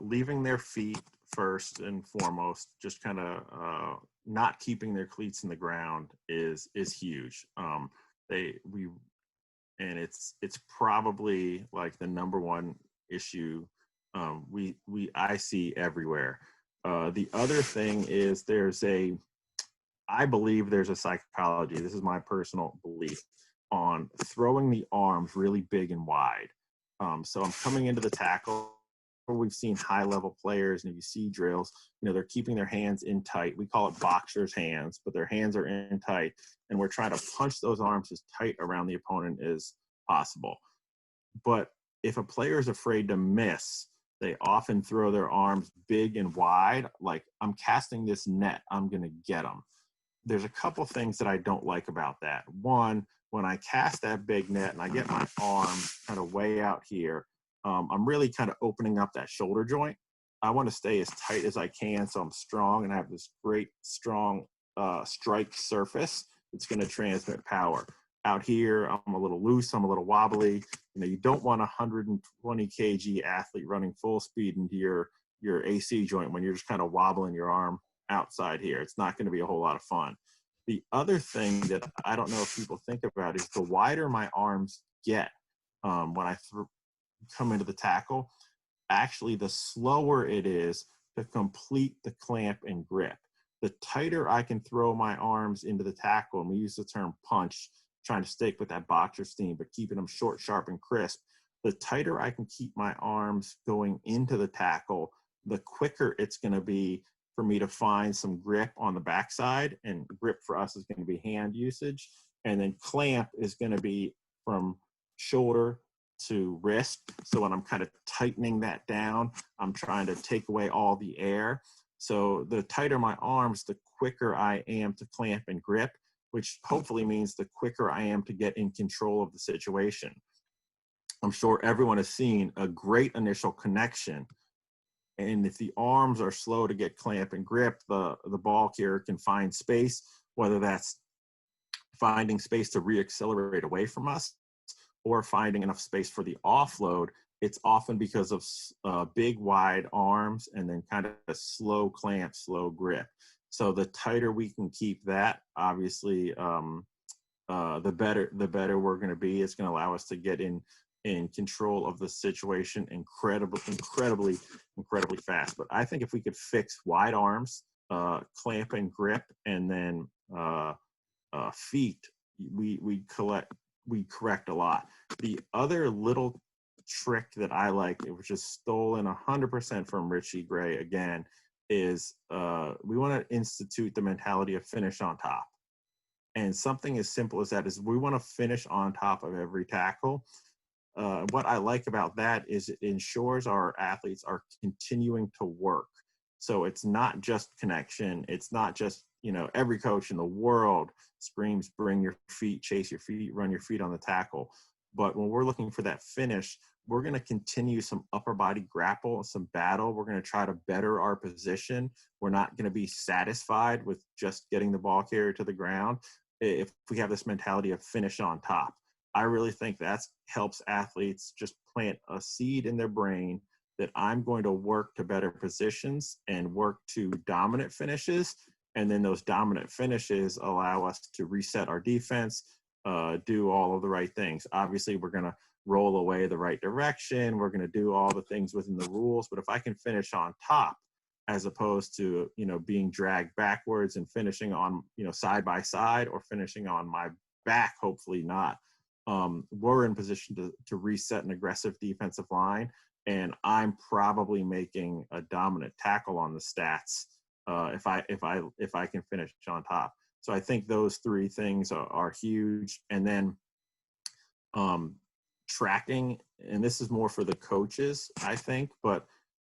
leaving their feet first and foremost, just kind of not keeping their cleats in the ground is huge. We and it's probably like the number one issue I see everywhere. The other thing is I believe there's a psychology. This is my personal belief on throwing the arms really big and wide. So I'm coming into the tackle. We've seen high level players, and if you see drills, they're keeping their hands in tight. We call it boxer's hands, but their hands are in tight, and we're trying to punch those arms as tight around the opponent as possible. But if a player is afraid to miss, they often throw their arms big and wide, like I'm casting this net, I'm going to get them. There's a couple things that I don't like about that. One, when I cast that big net and I get my arm kind of way out here, I'm really kind of opening up that shoulder joint. I want to stay as tight as I can so I'm strong and I have this great, strong strike surface that's going to transmit power. Out here, I'm a little loose, I'm a little wobbly. You don't want a 120 kg athlete running full speed into your AC joint when you're just kind of wobbling your arm outside here. It's not going to be a whole lot of fun. The other thing that I don't know if people think about is the wider my arms get when I come into the tackle, actually the slower it is to complete the clamp and grip. The tighter I can throw my arms into the tackle, and we use the term punch, trying to stick with that boxer steam, but keeping them short, sharp, and crisp. The tighter I can keep my arms going into the tackle, the quicker it's going to be for me to find some grip on the backside, and grip for us is going to be hand usage. And then clamp is going to be from shoulder to wrist. So when I'm kind of tightening that down, I'm trying to take away all the air. So the tighter my arms, the quicker I am to clamp and grip, which hopefully means the quicker I am to get in control of the situation. I'm sure everyone has seen a great initial connection. And if the arms are slow to get clamp and grip, the ball carrier can find space, whether that's finding space to reaccelerate away from us or finding enough space for the offload. It's often because of big, wide arms and then kind of a slow clamp, slow grip. So the tighter we can keep that, obviously, the better we're going to be. It's going to allow us to get in control of the situation incredibly fast. But I think if we could fix wide arms, clamp and grip, and then feet, we correct a lot. The other little trick that I like, which is stolen 100% from Richie Gray again, is we want to institute the mentality of finish on top. And something as simple as that is we want to finish on top of every tackle. What I like about that is it ensures our athletes are continuing to work. So it's not just connection. It's not just, every coach in the world screams, bring your feet, chase your feet, run your feet on the tackle. But when we're looking for that finish, we're going to continue some upper body grapple, some battle. We're going to try to better our position. We're not going to be satisfied with just getting the ball carrier to the ground if we have this mentality of finish on top. I really think that helps athletes just plant a seed in their brain that I'm going to work to better positions and work to dominant finishes. And then those dominant finishes allow us to reset our defense, do all of the right things. Obviously, we're going to roll away the right direction. We're going to do all the things within the rules. But if I can finish on top, as opposed to, being dragged backwards and finishing on, side by side or finishing on my back, hopefully not, we're in position to reset an aggressive defensive line. And I'm probably making a dominant tackle on the stats if I can finish on top. So I think those three things are huge. And then tracking, and this is more for the coaches, I think, but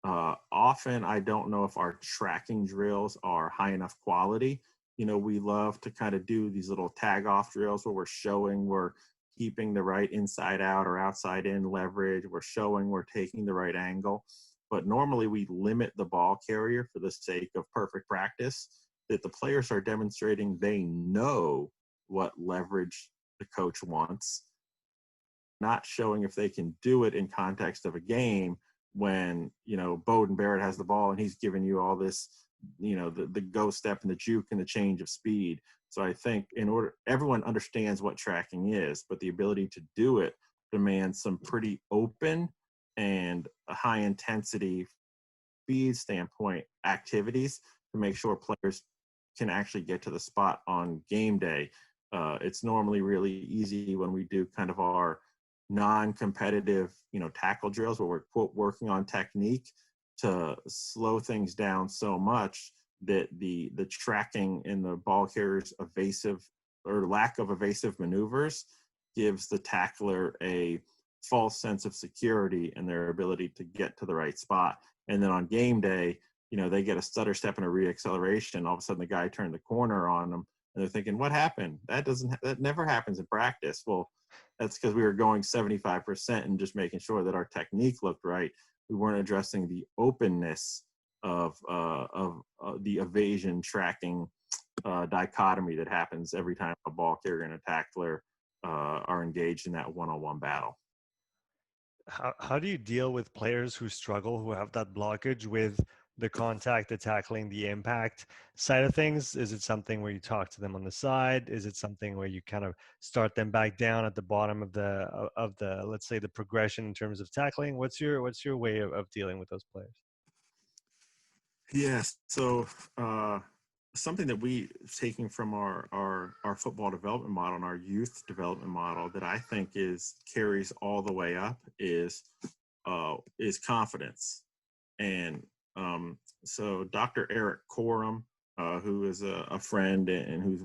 often I don't know if our tracking drills are high enough quality. we love to kind of do these little tag off drills where we're showing we're keeping the right inside out or outside in leverage. We're showing we're taking the right angle. But normally we limit the ball carrier for the sake of perfect practice, that the players are demonstrating they know what leverage the coach wants, not showing if they can do it in context of a game when, Bowden Barrett has the ball and he's giving you all this, the go step and the juke and the change of speed. So I think everyone understands what tracking is, but the ability to do it demands some pretty open and a high intensity speed standpoint activities to make sure players can actually get to the spot on game day. It's normally really easy when we do kind of our non-competitive, tackle drills where we're quote working on technique to slow things down so much that the tracking in the ball carrier's evasive or lack of evasive maneuvers gives the tackler a false sense of security and their ability to get to the right spot. And then on game day, they get a stutter step and a reacceleration. All of a sudden the guy turned the corner on them and they're thinking, what happened? That never happens in practice. Well, that's because we were going 75% and just making sure that our technique looked right. We weren't addressing the openness of the evasion tracking dichotomy that happens every time a ball carrier and a tackler are engaged in that one-on-one battle. How do you deal with players who struggle, who have that blockage with the contact, the tackling, the impact side of things? Is it something where you talk to them on the side? Is it something where you kind of start them back down at the bottom of the let's say the progression in terms of tackling? What's your way of dealing with those players? Yes. So something that we taking from our football development model and our youth development model that I think carries all the way up is confidence. And so Dr. Eric Corum, who is a friend and who's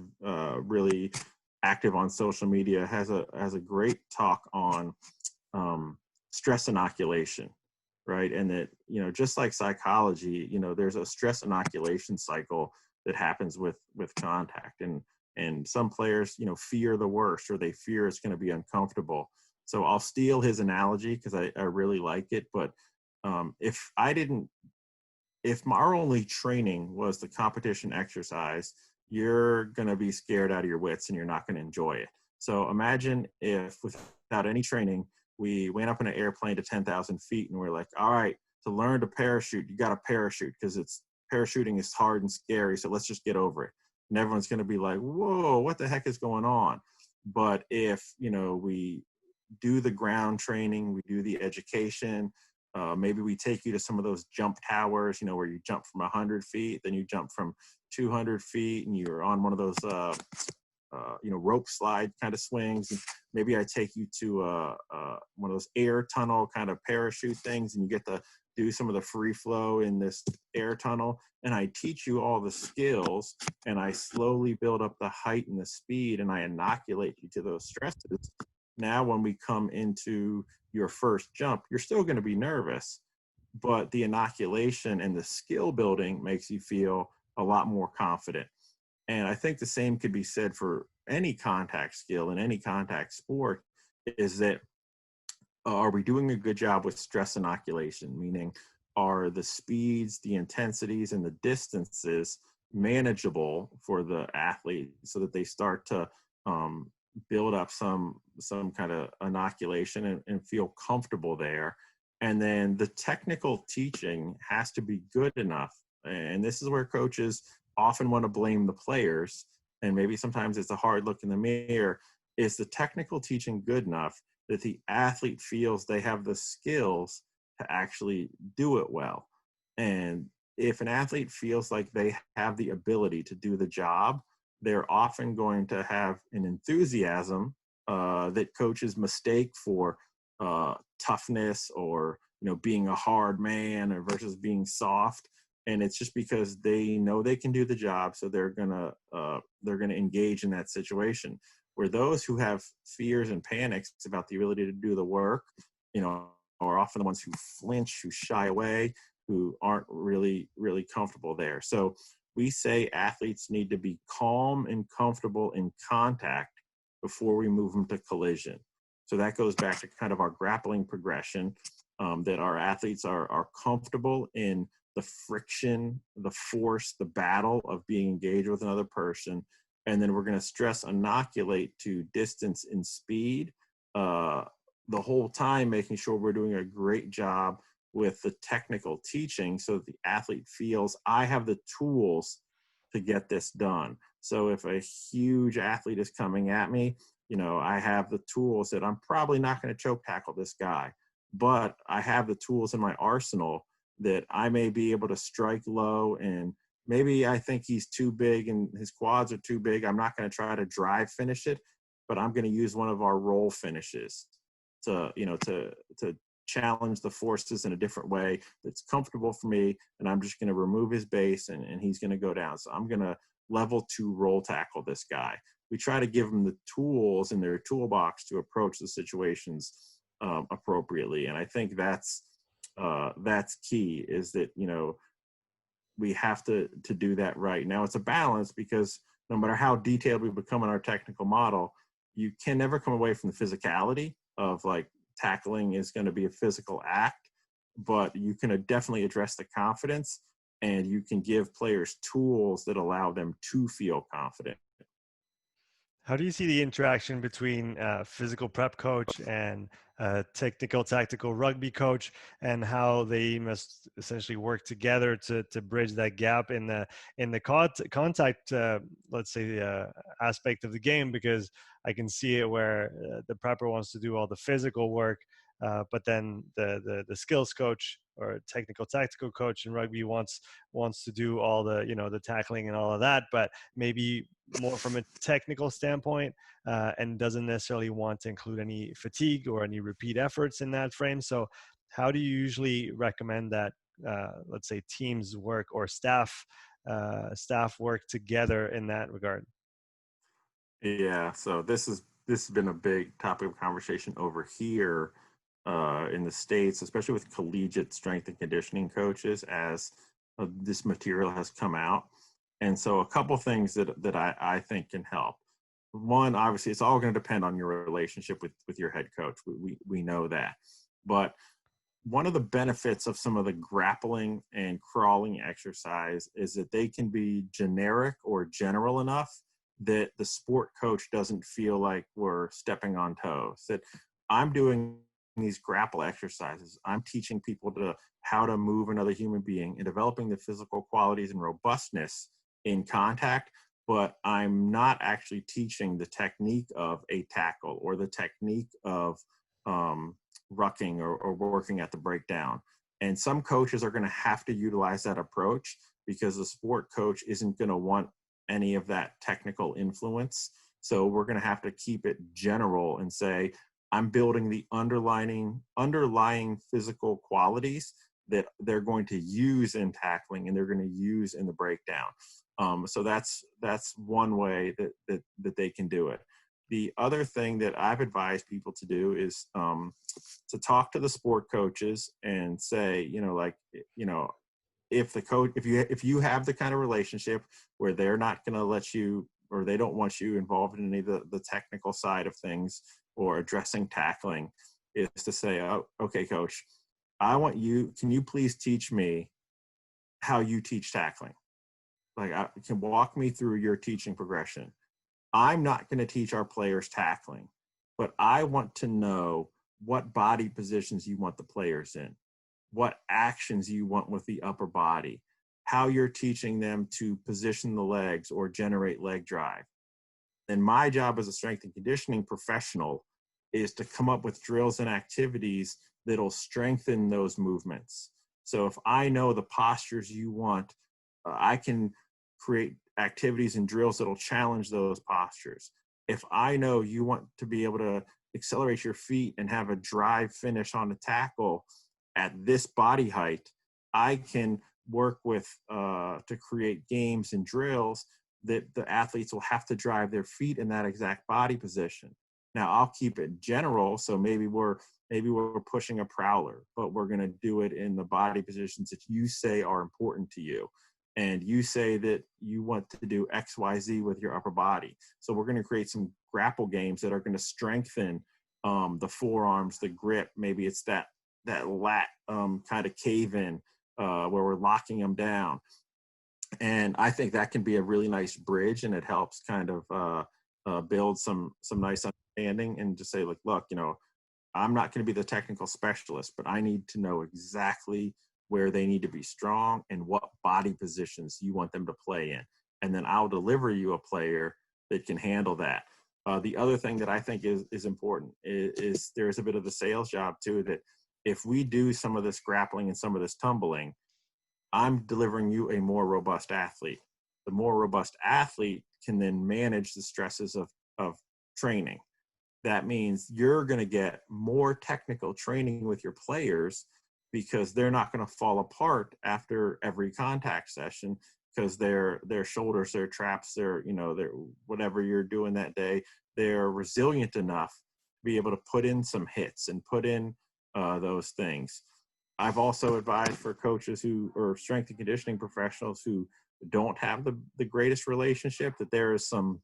really active on social media, has a great talk on stress inoculation. Right. And that, just like psychology, there's a stress inoculation cycle that happens with contact. And some players, fear the worst, or they fear it's going to be uncomfortable. So I'll steal his analogy because I really like it. But if our only training was the competition exercise, you're going to be scared out of your wits and you're not going to enjoy it. So imagine if without any training, we went up in an airplane to 10,000 feet and we're like, all right, to learn to parachute, you got to parachute because parachuting is hard and scary. So let's just get over it. And everyone's going to be like, whoa, what the heck is going on? But if, we do the ground training, we do the education, maybe we take you to some of those jump towers, where you jump from 100 feet, then you jump from 200 feet and you're on one of those, rope slide kind of swings. And maybe I take you to one of those air tunnel kind of parachute things, and you get to do some of the free flow in this air tunnel. And I teach you all the skills, and I slowly build up the height and the speed, and I inoculate you to those stresses. Now, when we come into your first jump, you're still going to be nervous, but the inoculation and the skill building makes you feel a lot more confident. And I think the same could be said for any contact skill in any contact sport, is that are we doing a good job with stress inoculation? Meaning, are the speeds, the intensities, and the distances manageable for the athlete so that they start to build up some kind of inoculation and feel comfortable there? And then the technical teaching has to be good enough. And this is where coaches often want to blame the players, and maybe sometimes it's a hard look in the mirror. Is the technical teaching good enough that the athlete feels they have the skills to actually do it well? And if an athlete feels like they have the ability to do the job, they're often going to have an enthusiasm that coaches mistake for toughness or being a hard man or versus being soft. And it's just because they know they can do the job, so they're gonna engage in that situation. Where those who have fears and panics about the ability to do the work, are often the ones who flinch, who shy away, who aren't really comfortable there. So we say athletes need to be calm and comfortable in contact before we move them to collision. So that goes back to kind of our grappling progression, that our athletes are comfortable in the friction, the force, the battle of being engaged with another person. And then we're going to stress inoculate to distance and speed the whole time, making sure we're doing a great job with the technical teaching so that the athlete feels I have the tools to get this done. So if a huge athlete is coming at me, I have the tools that I'm probably not going to choke tackle this guy, but I have the tools in my arsenal that I may be able to strike low, and maybe I think he's too big and his quads are too big. I'm not going to try to drive finish it, but I'm going to use one of our roll finishes to challenge the forces in a different way that's comfortable for me. And I'm just going to remove his base and he's going to go down. So I'm going to level 2 roll tackle this guy. We try to give them the tools in their toolbox to approach the situations appropriately. And I think that's key, is that, we have to do that right. Now it's a balance, because no matter how detailed we become in our technical model, you can never come away from the physicality of, like, tackling is going to be a physical act, but you can definitely address the confidence, and you can give players tools that allow them to feel confident. How do you see the interaction between physical prep coach and technical tactical rugby coach, and how they must essentially work together to bridge that gap in the contact let's say aspect of the game? Because I can see it where the prepper wants to do all the physical work, but then the skills coach or technical tactical coach in rugby wants to do all the the tackling and all of that, but maybe more from a technical standpoint, and doesn't necessarily want to include any fatigue or any repeat efforts in that frame. So how do you usually recommend that let's say teams work, or staff work together in that regard? Yeah, so this has been a big topic of conversation over here in the States, especially with collegiate strength and conditioning coaches, as this material has come out. And so a couple things that I think can help. One, obviously, it's all going to depend on your relationship with your head coach. We know that. But one of the benefits of some of the grappling and crawling exercise is that they can be generic or general enough that the sport coach doesn't feel like we're stepping on toes. That I'm doing these grapple exercises, I'm teaching people how to move another human being and developing the physical qualities and robustness in contact, but I'm not actually teaching the technique of a tackle or the technique of rucking or working at the breakdown. And some coaches are going to have to utilize that approach, because the sport coach isn't going to want any of that technical influence. So we're going to have to keep it general and say, I'm building the underlying physical qualities that they're going to use in tackling and they're going to use in the breakdown. So that's one way that they can do it. The other thing that I've advised people to do is to talk to the sport coaches and say, if you have the kind of relationship where they're not going to let you, or they don't want you involved in any of the technical side of things or addressing tackling, is to say, oh, okay, coach, can you please teach me how you teach tackling? Like, can walk me through your teaching progression. I'm not going to teach our players tackling, but I want to know what body positions you want the players in, what actions you want with the upper body, how you're teaching them to position the legs or generate leg drive. And my job as a strength and conditioning professional is to come up with drills and activities that'll strengthen those movements. So if I know the postures you want, I can create activities and drills that'll challenge those postures. If I know you want to be able to accelerate your feet and have a drive finish on the tackle at this body height, I can work with to create games and drills that the athletes will have to drive their feet in that exact body position. Now I'll keep it general, so maybe we're pushing a prowler, but we're going to do it in the body positions that you say are important to you. and you say that you want to do XYZ with your upper body. So we're going to create some grapple games that are going to strengthen the forearms, the grip. Maybe it's that lat kind of cave in where we're locking them down. And I think that can be a really nice bridge, and it helps kind of build some nice understanding, and just say, like, look, I'm not going to be the technical specialist, but I need to know exactly where they need to be strong and what body positions you want them to play in. And then I'll deliver you a player that can handle that. The other thing that I think is important is there's a bit of the sales job too, that if we do some of this grappling and some of this tumbling, I'm delivering you a more robust athlete. The more robust athlete can then manage the stresses of training. That means you're going to get more technical training with your players, because they're not going to fall apart after every contact session, because their shoulders, their traps, their whatever you're doing that day, they're resilient enough to be able to put in some hits and put in those things. I've also advised for coaches or strength and conditioning professionals who don't have the greatest relationship, that there is some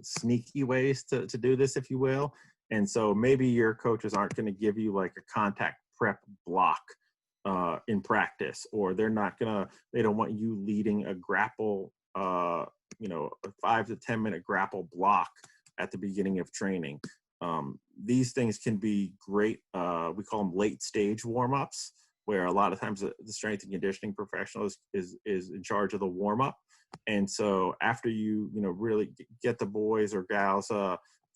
sneaky ways to do this, if you will. And so maybe your coaches aren't going to give you like a contact prep block in practice, or they don't want you leading a grapple, a 5 to 10 minute grapple block at the beginning of training. These things can be great. We call them late stage warm-ups, where a lot of times the strength and conditioning professional is in charge of the warm-up. And so after you really get the boys or gals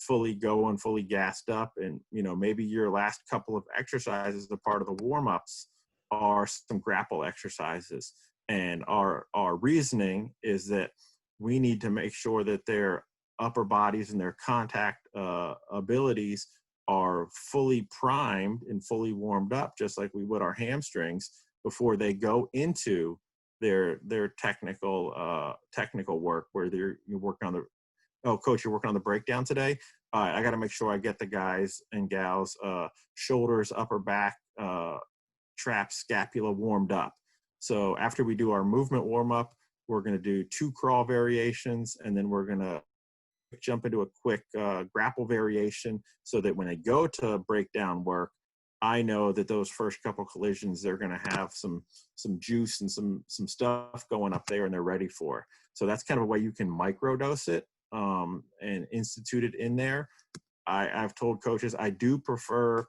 fully going, fully gassed up, and maybe your last couple of exercises, the part of the warm-ups, are some grapple exercises. And our reasoning is that we need to make sure that their upper bodies and their contact abilities are fully primed and fully warmed up, just like we would our hamstrings, before they go into their technical work, where you're working on coach, you're working on the breakdown today. I got to make sure I get the guys and gals shoulders, upper back, trap, scapula warmed up. So after we do our movement warm up, we're going to do 2 crawl variations, and then we're going to jump into a quick grapple variation, so that when they go to breakdown work, I know that those first couple collisions, they're going to have some juice and some stuff going up there, and they're ready for. So that's kind of a way you can microdose it and institute it in there. I've told coaches I do prefer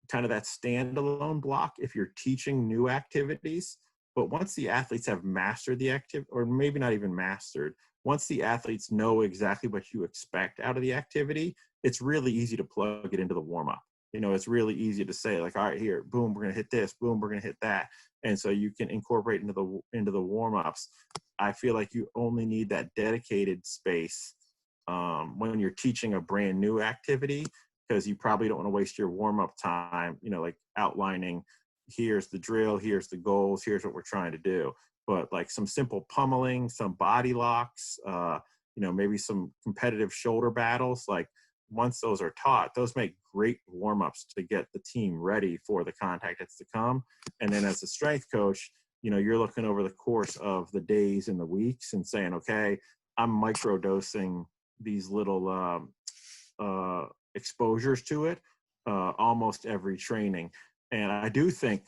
kind of that standalone block if you're teaching new activities. But once the athletes have mastered the activity, or maybe not even mastered, once the athletes know exactly what you expect out of the activity, it's really easy to plug it into the warm-up. It's really easy to say, like, all right, here, boom, we're going to hit this, boom, we're going to hit that. And so you can incorporate into the warm-ups. I feel like you only need that dedicated space when you're teaching a brand new activity, because you probably don't want to waste your warm-up time, like outlining, here's the drill, here's the goals, here's what we're trying to do. But like some simple pummeling, some body locks, maybe some competitive shoulder battles, like once those are taught, those make great warm-ups to get the team ready for the contact that's to come. And then as a strength coach, you're looking over the course of the days and the weeks and saying, okay, I'm microdosing these little exposures to it almost every training. And I do think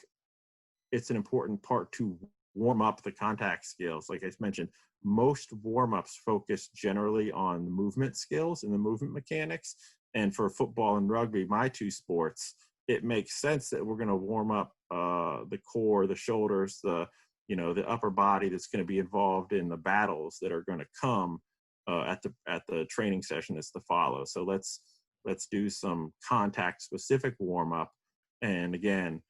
it's an important part to warm up the contact skills. Like I mentioned, most warm-ups focus generally on the movement skills and the movement mechanics. And for football and rugby, my 2 sports, it makes sense that we're going to warm up the core, the shoulders, the upper body that's going to be involved in the battles that are going to come at the training session that's to follow. So let's do some contact specific warm-up. And again,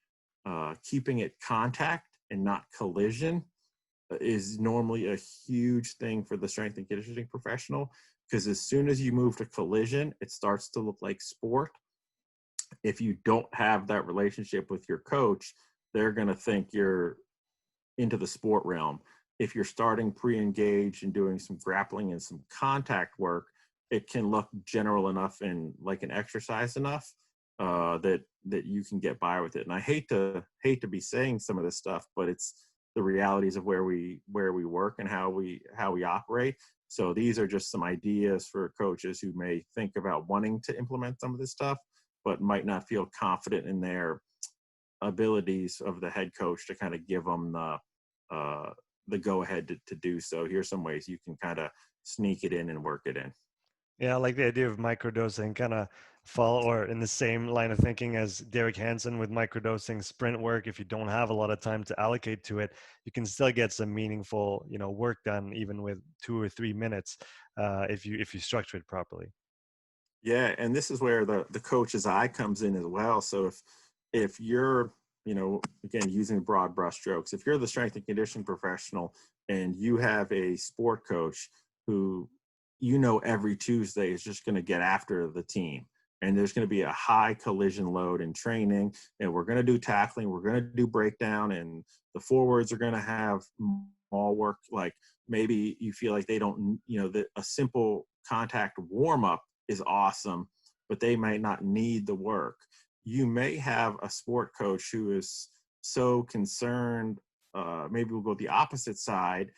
keeping it contact and not collision is normally a huge thing for the strength and conditioning professional, because as soon as you move to collision, it starts to look like sport. If you don't have that relationship with your coach, they're going to think you're into the sport realm. If you're starting pre-engaged and doing some grappling and some contact work, it can look general enough and like an exercise enough that you can get by with it. And I hate to be saying some of this stuff, but it's the realities of where we work and how we operate. So these are just some ideas for coaches who may think about wanting to implement some of this stuff, but might not feel confident in their abilities of the head coach to kind of give them the go ahead to do so. Here's some ways you can kind of sneak it in and work it in. Yeah, I like the idea of microdosing, kind of follow or in the same line of thinking as Derek Hansen with microdosing sprint work. If you don't have a lot of time to allocate to it, you can still get some meaningful, work done even with 2 or 3 minutes if you structure it properly. Yeah, and this is where the coach's eye comes in as well. So if you're, again, using broad brushstrokes, if you're the strength and conditioning professional and you have a sport coach who every Tuesday is just going to get after the team, and there's going to be a high collision load in training, and we're going to do tackling, we're going to do breakdown, and the forwards are going to have all work. Like maybe you feel like they don't, that a simple contact warm up is awesome, but they might not need the work. You may have a sport coach who is so concerned, maybe we'll go the opposite side.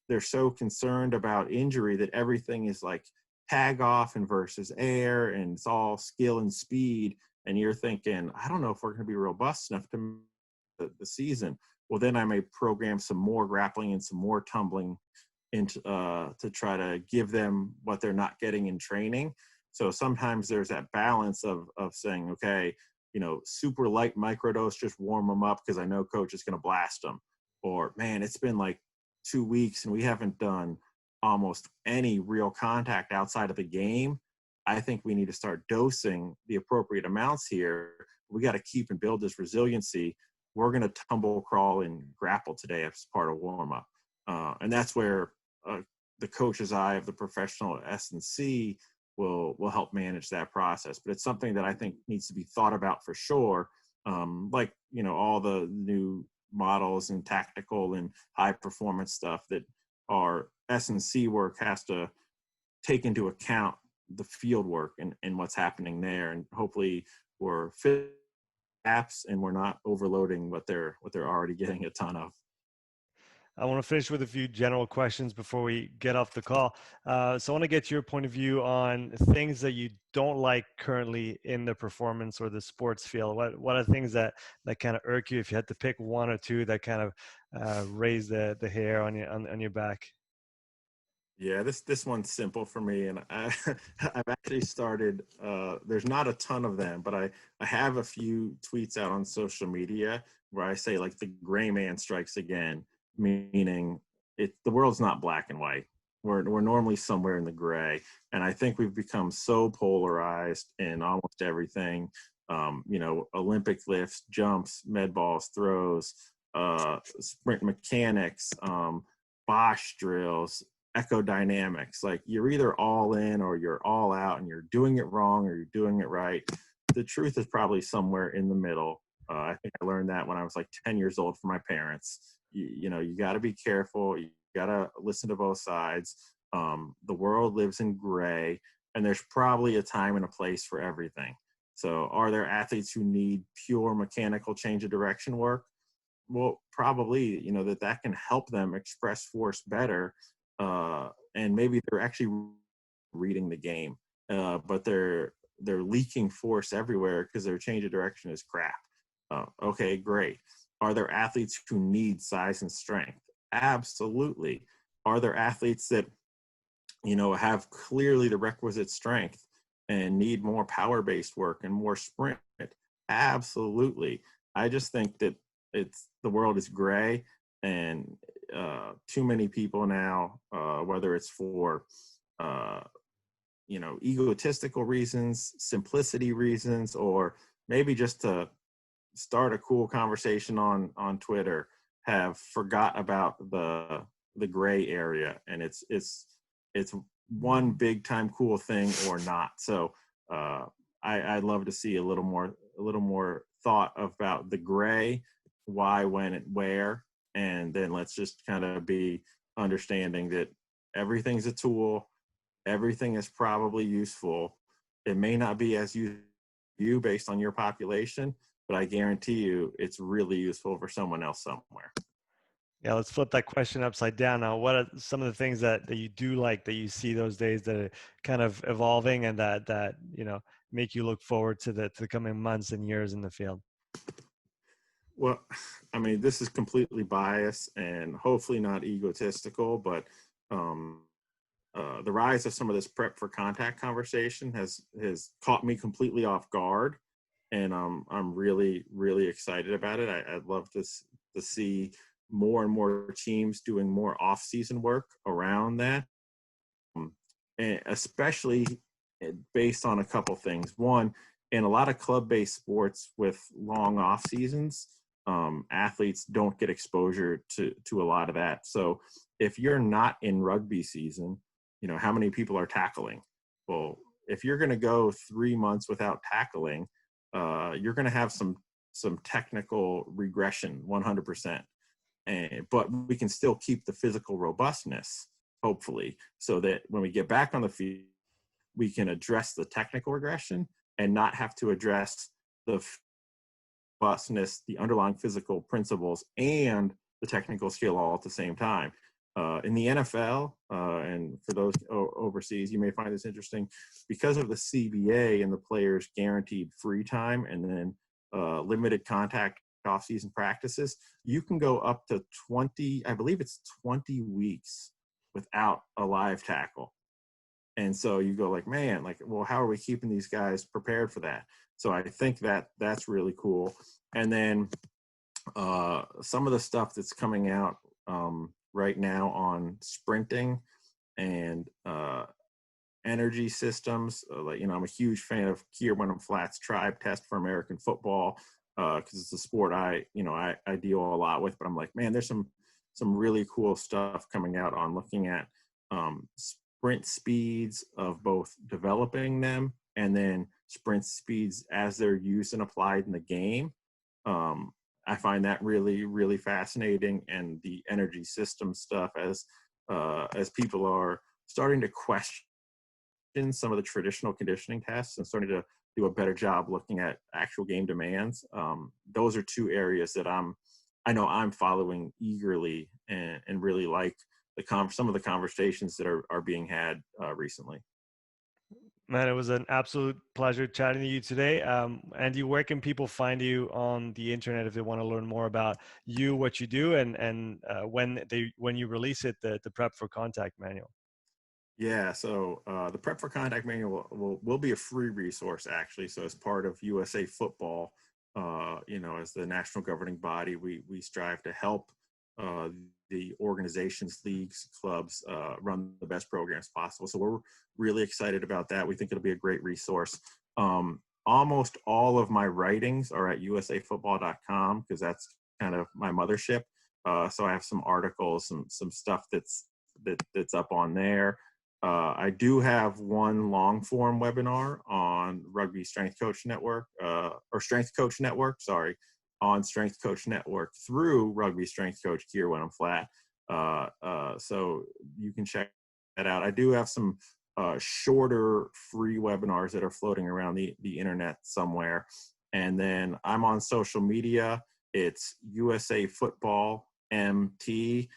They're so concerned about injury that everything is like tag off and versus air, and it's all skill and speed. And you're thinking, I don't know if we're going to be robust enough to the season. Well, then I may program some more grappling and some more tumbling into to try to give them what they're not getting in training. So sometimes there's that balance of saying, okay, super light microdose, just warm them up because I know coach is going to blast them. Or, man, it's been like 2 weeks and we haven't done almost any real contact outside of the game. I think we need to start dosing the appropriate amounts here. We got to keep and build this resiliency. We're going to tumble, crawl, and grapple today as part of warm-up. And that's where the coach's eye of the professional at S&C will help manage that process. But it's something that I think needs to be thought about for sure. Like, all the new models and tactical and high performance stuff that our S&C work has to take into account the field work and what's happening there. And hopefully we're fit apps and we're not overloading what they're already getting a ton of. I want to finish with a few general questions before we get off the call. So I want to get your point of view on things that you don't like currently in the performance or the sports field. What are things that kind of irk you if you had to pick one or two that kind of raise the hair on your back? Yeah, this one's simple for me, and I've actually started. There's not a ton of them, but I have a few tweets out on social media where I say like the gray man strikes again, meaning the world's not black and white. We're normally somewhere in the gray, and I think we've become so polarized in almost everything. Olympic lifts, jumps, med balls, throws, sprint mechanics, Bosch drills, echo dynamics. Like you're either all in or you're all out, and you're doing it wrong or you're doing it right. The truth is probably somewhere in the middle. I think I learned that when I was like 10 years old from my parents. You got to be careful. You got to listen to both sides. The world lives in gray, and there's probably a time and a place for everything. So are there athletes who need pure mechanical change of direction work? Well, probably, that can help them express force better. And maybe they're actually reading the game, but they're leaking force everywhere because their change of direction is crap. Okay, great. Are there athletes who need size and strength? Absolutely. Are there athletes that have clearly the requisite strength and need more power-based work and more sprint? Absolutely. I just think that the world is gray, and too many people now, whether it's for egotistical reasons, simplicity reasons, or maybe just to start a cool conversation on Twitter, have forgot about the gray area, and it's one big time cool thing or not. So I'd love to see a little more thought about the gray, why, when, and where, and then let's just kind of be understanding that everything's a tool, everything is probably useful. It may not be as you based on your population, but I guarantee you it's really useful for someone else somewhere. Yeah, let's flip that question upside down now. What are some of the things that you do like that you see those days that are kind of evolving and that make you look forward to the coming months and years in the field? Well, I mean, this is completely biased and hopefully not egotistical, but um, the rise of some of this prep for contact conversation has caught me completely off guard, and I'm really excited about it. I'd love to see more and more teams doing more off-season work around that, and especially based on a couple things. One, in a lot of club-based sports with long off seasons, athletes don't get exposure to a lot of that. So if you're not in rugby season, how many people are tackling? Well, if you're going to go 3 months without tackling, you're going to have some technical regression, 100%. But we can still keep the physical robustness, hopefully, so that when we get back on the field, we can address the technical regression and not have to address the robustness, the underlying physical principles, and the technical skill all at the same time. In the NFL, and for those overseas, you may find this interesting, because of the CBA and the players' guaranteed free time and then limited contact off-season practices, you can go up to 20, I believe it's 20 weeks without a live tackle. And so you go like, man, like, well, how are we keeping these guys prepared for that? So I think that's really cool. And then some of the stuff that's coming out right now on sprinting and energy systems. I'm a huge fan of Keir Wenham-Flatt's Tribe Test for American football because it's a sport I deal a lot with. But I'm like, man, there's some really cool stuff coming out on looking at sprint speeds of both developing them and then sprint speeds as they're used and applied in the game. I find that really fascinating, and the energy system stuff as people are starting to question some of the traditional conditioning tests and starting to do a better job looking at actual game demands. Those are two areas that I know I'm following eagerly and really like some of the conversations that are being had recently. Man, it was an absolute pleasure chatting to you today. Andy, where can people find you on the internet if they want to learn more about you, what you do, and when you release it, the Prep for Contact manual? Yeah, so the Prep for Contact manual will be a free resource, actually. So as part of USA Football, as the national governing body, we strive to help the organizations, leagues, clubs run the best programs possible. So we're really excited about that. We think it'll be a great resource. Almost all of my writings are at usafootball.com because that's kind of my mothership. So I have some articles, some stuff that's up on there. I do have one long form webinar on Rugby Strength Coach Network, or Strength Coach Network, sorry, on Strength Coach Network through Rugby Strength Coach Keir Wenham-Flatt. So you can check that out. I do have some shorter free webinars that are floating around the internet somewhere. And then I'm on social media. It's USA Football MT.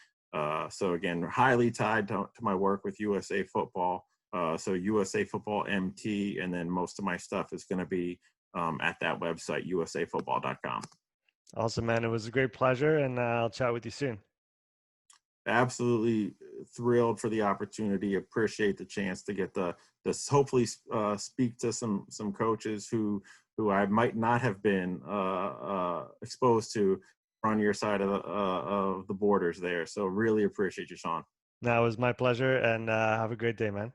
So again, highly tied to my work with USA Football. So USA Football MT, and then most of my stuff is going to be at that website, usafootball.com. Awesome, man. It was a great pleasure, and I'll chat with you soon. Absolutely thrilled for the opportunity. Appreciate the chance to get to hopefully speak to some coaches who I might not have been exposed to on your side of the borders there. So really appreciate you, Sean. Now, it was my pleasure, and have a great day, man.